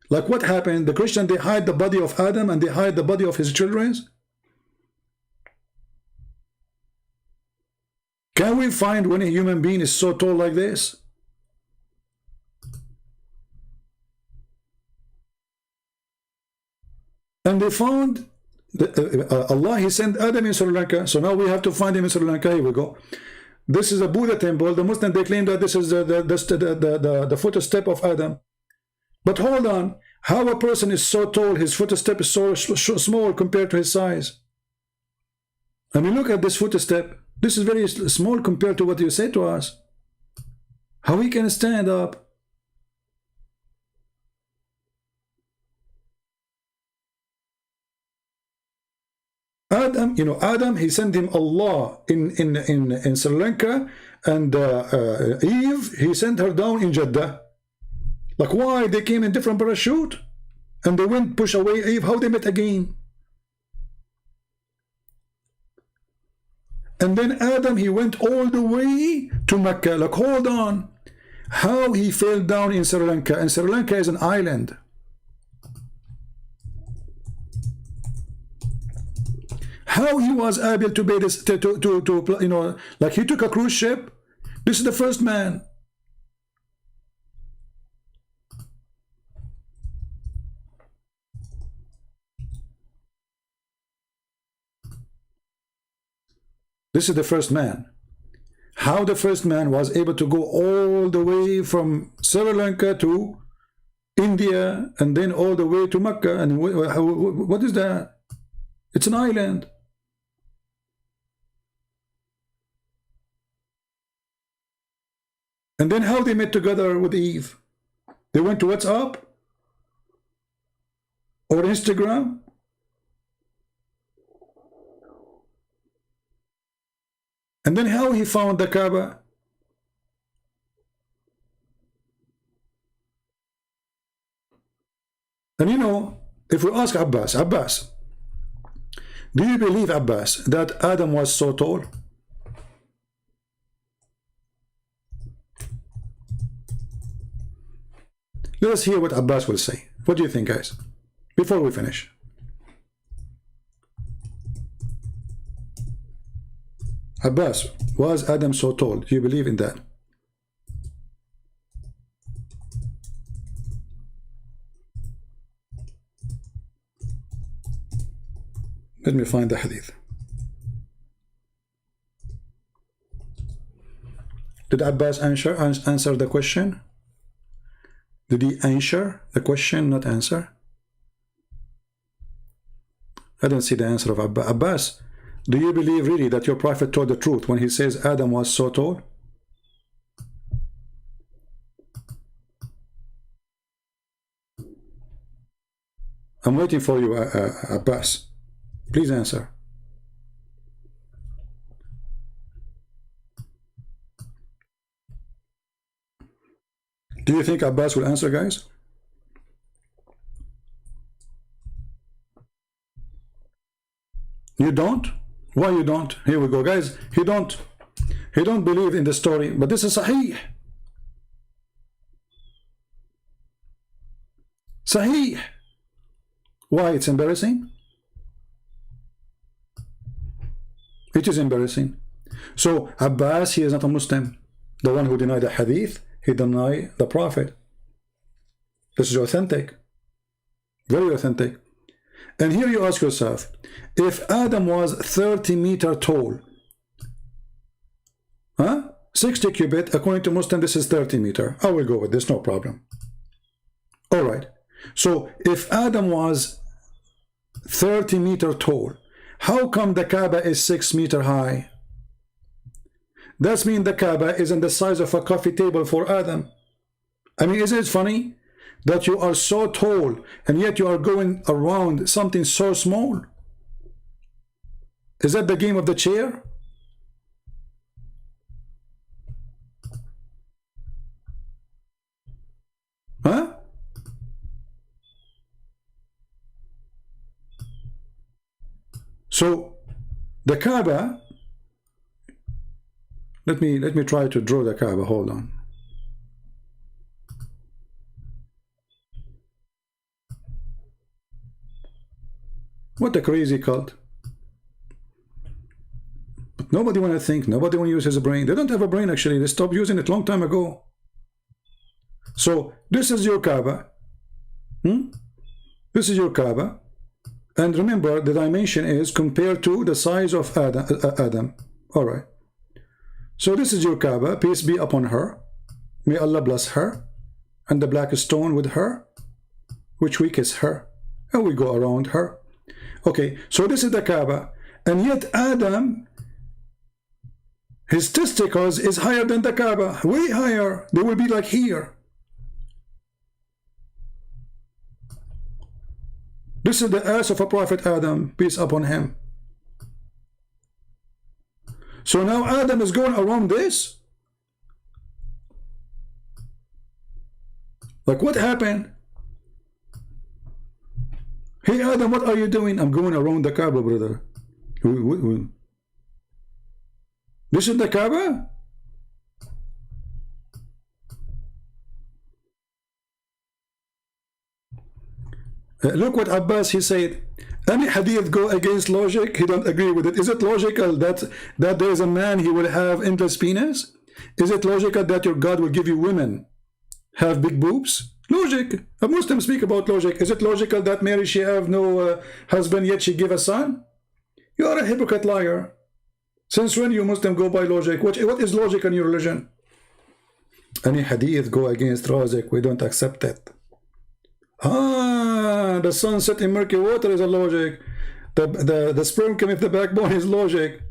A: Like what happened? The Christian, they hide the body of Adam and they hide the body of his children. Can we find when a human being is so tall like this? and they found Allah, he sent Adam in Sri Lanka, so now we have to find him in Sri Lanka. Here we go. This is a Buddha temple. The Muslim, they claim that this is the footstep of Adam. But hold on, how a person is so tall, his footstep is so small compared to his size? I mean, look at this footstep. This is very small compared to what you say to us. How he can stand up? Adam, Adam, he sent him Allah in Sri Lanka, and Eve, he sent her down in Jeddah. Like, why? They came in different parachute, and they went push away Eve. How they met again? And then Adam, he went all the way to Mecca. Like, hold on, how he fell down in Sri Lanka? And Sri Lanka is an island. How he was able to be this, like he took a cruise ship. This is the first man. This is the first man. How the first man was able to go all the way from Sri Lanka to India and then all the way to Mecca. And what is that? It's an island. And then how they met together with Eve? They went to WhatsApp or Instagram? And then how he found the Kaaba? And if we ask Abbas, do you believe, Abbas, that Adam was so tall? Let us hear what Abbas will say. What do you think, guys? Before we finish. Abbas, was Adam so tall? Do you believe in that? Let me find the hadith. Did Abbas answer the question? Did he answer the question, not answer? I don't see the answer of Abbas. Abbas, do you believe really that your prophet told the truth when he says Adam was so tall? I'm waiting for you, Abbas. Please answer. Do you think Abbas will answer, guys? You don't? Why you don't? Here we go, guys. He don't believe in the story, but this is Sahih. Sahih. Why it's embarrassing? It is embarrassing. So Abbas, he is not a Muslim. The one who denied the hadith, he denied the prophet. This is authentic. Very authentic. And here you ask yourself, if Adam was 30 meters tall, 60 cubit, according to Muslim, this is 30 meters. I will go with this, no problem. All right. So if Adam was 30 meters tall, how come the Kaaba is 6 meters high? That means the Kaaba is in the size of a coffee table for Adam. I mean, isn't it funny that you are so tall and yet you are going around something so small? Is that the game of the chair? Huh? So the Kaaba, let me try to draw the Kaaba. Hold on. What a crazy cult. But nobody want to think, nobody want to use his brain. They don't have a brain, actually. They stopped using it long time ago. So this is your Kaaba. This is your Kaaba. And remember, the dimension is compared to the size of Adam. All right. So this is your Kaaba. Peace be upon her. May Allah bless her. And the black stone with her, which we kiss her. And we go around her. Okay, so this is the Kaaba. And yet Adam, his testicles is higher than the Kaaba. Way higher. They will be like here. This is the ass of a prophet Adam, peace upon him. So now Adam is going around this? Like what happened? Hey Adam, what are you doing? I'm going around the Kaaba, brother. This is the Kaaba? Look what Abbas, he said, any hadith go against logic, he don't agree with it. Is it logical that there is a man, he will have endless penis? Is it logical that your God will give you women have big boobs? Logic. A Muslim speak about logic. Is it logical that Mary, she have no husband, yet she give a son? You are a hypocrite liar. Since when you Muslim go by logic? What is logic in your religion? Any hadith go against logic, we don't accept it. Ah, the sun set in murky water is a logic. The sperm coming from the backbone is logic.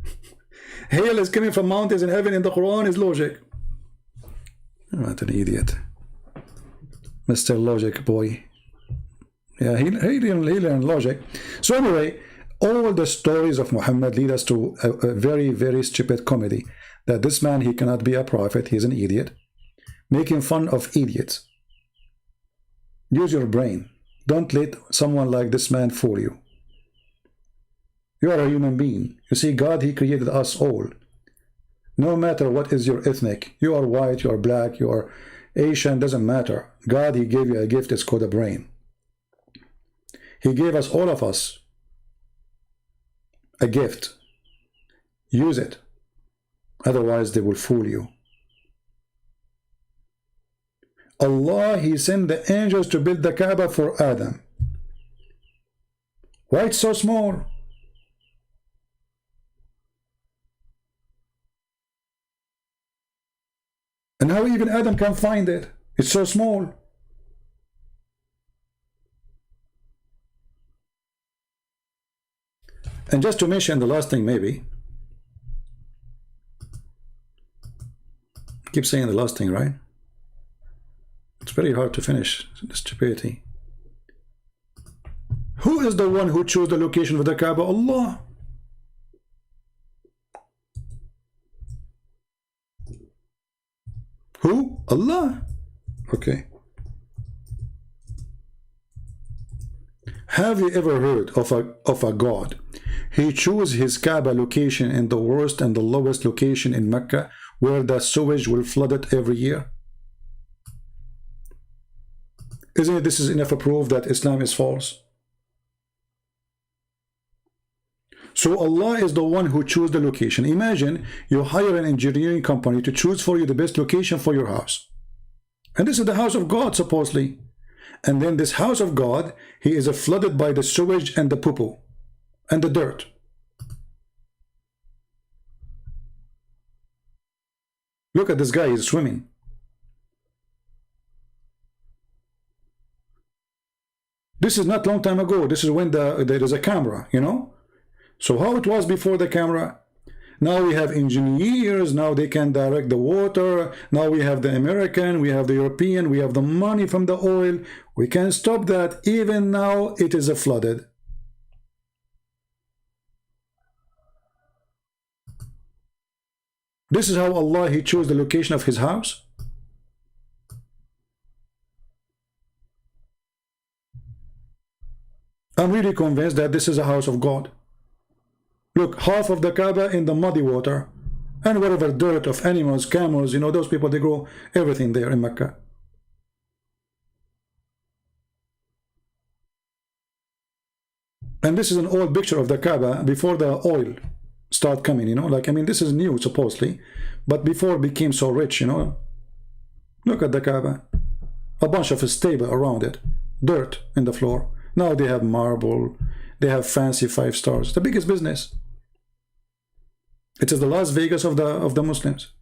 A: Hail is coming from mountains in heaven in the Quran is logic. What an idiot. Mr. Logic boy. Yeah, he learned logic. So anyway, all the stories of Muhammad lead us to a very, very stupid comedy. That this man, he cannot be a prophet, he's an idiot. Making fun of idiots. Use your brain. Don't let someone like this man fool you. You are a human being. You see, God, he created us all. No matter what is your ethnic. You are white, you are black, you are Asian, doesn't matter. God, he gave you a gift, it's called a brain. He gave us, all of us, a gift. Use it. Otherwise, they will fool you. Allah, he sent the angels to build the Kaaba for Adam. Why it's so small? And how even Adam can find it? It's so small. And just to mention the last thing, maybe. I keep saying the last thing, right? It's very hard to finish the stupidity. Who is the one who chose the location of the Kaaba? Allah. Who? Allah. Okay. Have you ever heard of a God? He chose his Kaaba location in the worst and the lowest location in Mecca, where the sewage will flood it every year. Isn't it this is enough to prove that Islam is false? So Allah is the one who chose the location. Imagine you hire an engineering company to choose for you the best location for your house. And this is the house of God, supposedly. And then this house of God, he is flooded by the sewage and the poo-poo and the dirt. Look at this guy, he's swimming. This is not long time ago. This is when there is a camera, you know. So how it was before the camera? Now we have engineers. Now they can direct the water. Now we have the American. We have the European. We have the money from the oil. We can stop that. Even now it is flooded. This is how Allah, he chose the location of his house. I'm really convinced that this is a house of God. Look, half of the Kaaba in the muddy water, and whatever dirt of animals, camels, you know, those people, they grow everything there in Mecca. And this is an old picture of the Kaaba before the oil start coming, you know, like, I mean, this is new supposedly, but before it became so rich, you know. Look at the Kaaba, a bunch of stable around it, dirt in the floor. Now they have marble, They have fancy 5 stars. The biggest business. It is the Las Vegas of the Muslims.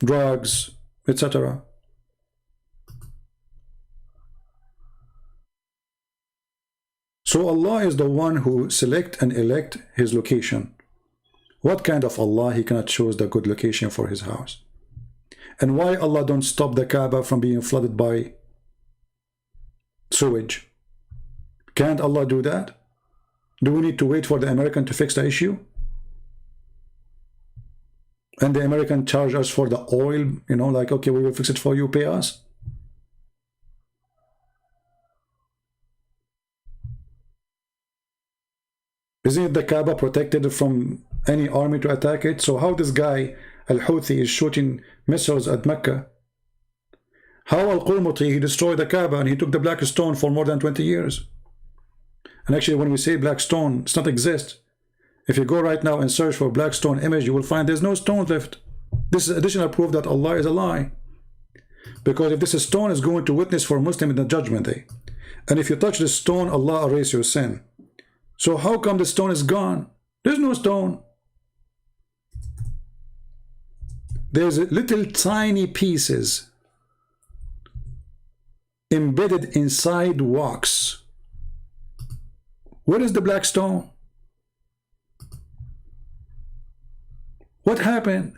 A: Drugs, etc. So Allah is the one who select and elect his location. What kind of Allah he cannot choose the good location for his house? And why Allah don't stop the Kaaba from being flooded by sewage? Can't Allah do that? Do we need to wait for the American to fix the issue? And the American charge us for the oil, you know, like, okay, we will fix it for you, pay us. Isn't the Kaaba protected from any army to attack it? So how this guy, Al-Houthi, is shooting missiles at Mecca? How Al-Qurmuti, he destroyed the Kaaba and he took the black stone for more than 20 years. And actually, when we say black stone, it's not exist. If you go right now and search for black stone image, you will find there's no stone left. This is additional proof that Allah is a lie. Because if this stone is going to witness for Muslim in the judgment day, and if you touch this stone, Allah erase your sin. So how come the stone is gone? There's no stone. There's little tiny pieces embedded inside rocks. Where is the black stone? What happened?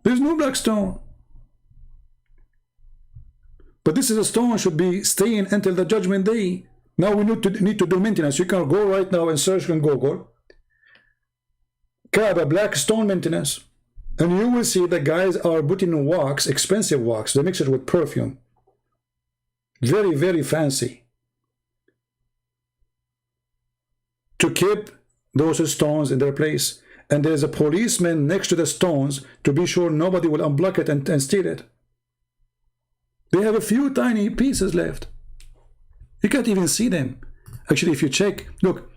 A: There's no black stone. But this is a stone should be staying until the judgment day. Now we need to do maintenance. You can go right now and search on Google Kaaba black stone maintenance, and you will see the guys are putting wax, expensive wax. They mix it with perfume. Very, very fancy. To keep those stones in their place. And there's a policeman next to the stones to be sure nobody will unblock it and steal it. They have a few tiny pieces left. You can't even see them. Actually, if you check, look,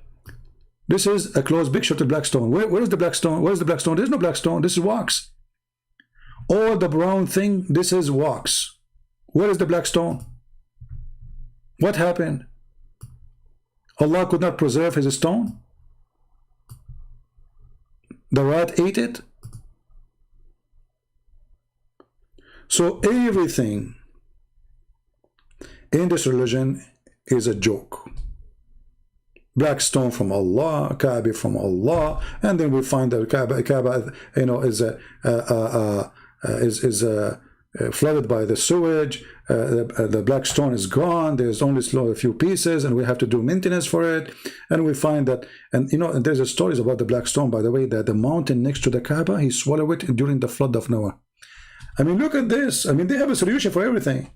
A: this is a close picture of the black stone. Where is the black stone? Where is the black stone? There's no black stone. This is wax. All the brown thing, this is wax. Where is the black stone? What happened? Allah could not preserve his stone? The rat ate it? So everything in this religion is a joke. Black stone from Allah, Kaaba from Allah, and then we find that Kaaba, you know, is flooded by the sewage. The black stone is gone. There's only a few pieces, and we have to do maintenance for it. And we find that, and you know, and there's a stories about the black stone, by the way, that the mountain next to the Kaaba, he swallowed it during the flood of Noah. I mean, look at this. I mean, they have a solution for everything.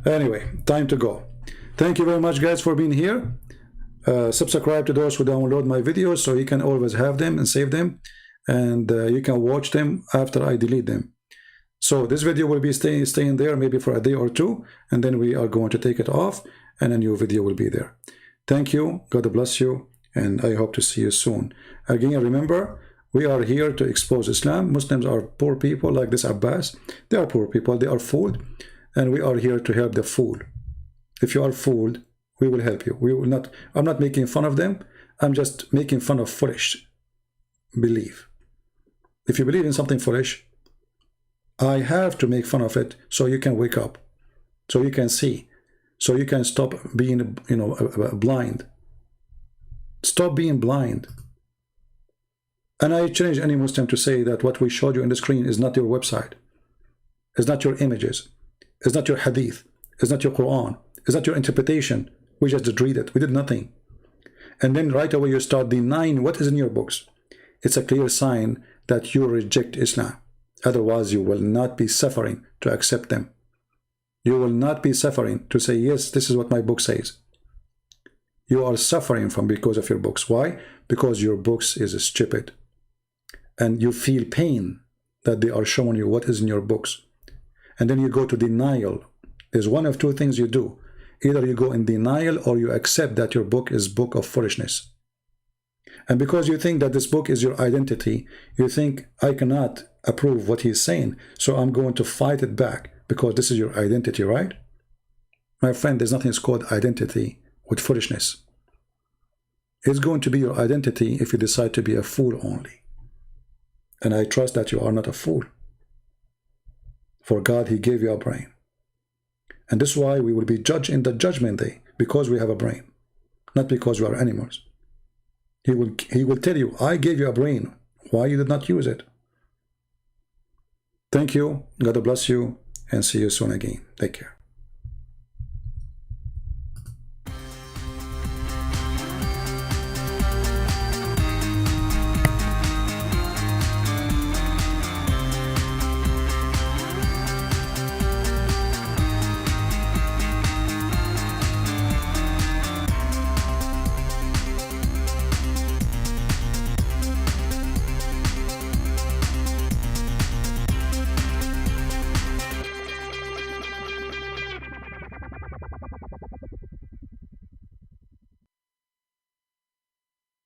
A: Anyway, time to go. Thank you very much, guys, for being here. Subscribe to those who download my videos so you can always have them and save them, and you can watch them after I delete them. So this video will be staying there maybe for a day or two, and then we are going to take it off and a new video will be there. Thank you. God bless you, and I hope to see you soon. Again, remember, we are here to expose Islam. Muslims are poor people like this Abbas. They are poor people. They are fooled, and we are here to help the fool. If you are fooled, we will help you. We will not. I'm not making fun of them. I'm just making fun of foolish belief. If you believe in something foolish, I have to make fun of it so you can wake up, so you can see, so you can stop being, you know, blind. Stop being blind. And I challenge any Muslim to say that what we showed you on the screen is not your website, it's not your images, it's not your hadith, it's not your Quran, it's not your interpretation. We just read it. We did nothing. And then right away you start denying what is in your books. It's a clear sign that you reject Islam. Otherwise, you will not be suffering to accept them. You will not be suffering to say, yes, this is what my book says. You are suffering from because of your books. Why? Because your books is stupid. And you feel pain that they are showing you what is in your books. And then you go to denial. There's one of two things you do. Either you go in denial or you accept that your book is book of foolishness. And because you think that this book is your identity, you think, I cannot approve what he's saying, so I'm going to fight it back because this is your identity, right? My friend, there's nothing called identity with foolishness. It's going to be your identity if you decide to be a fool only. And I trust that you are not a fool. For God, he gave you a brain. And this is why we will be judged in the judgment day, because we have a brain, not because we are animals. He will tell you, I gave you a brain. Why you did not use it? Thank you. God bless you, and see you soon again. Take care.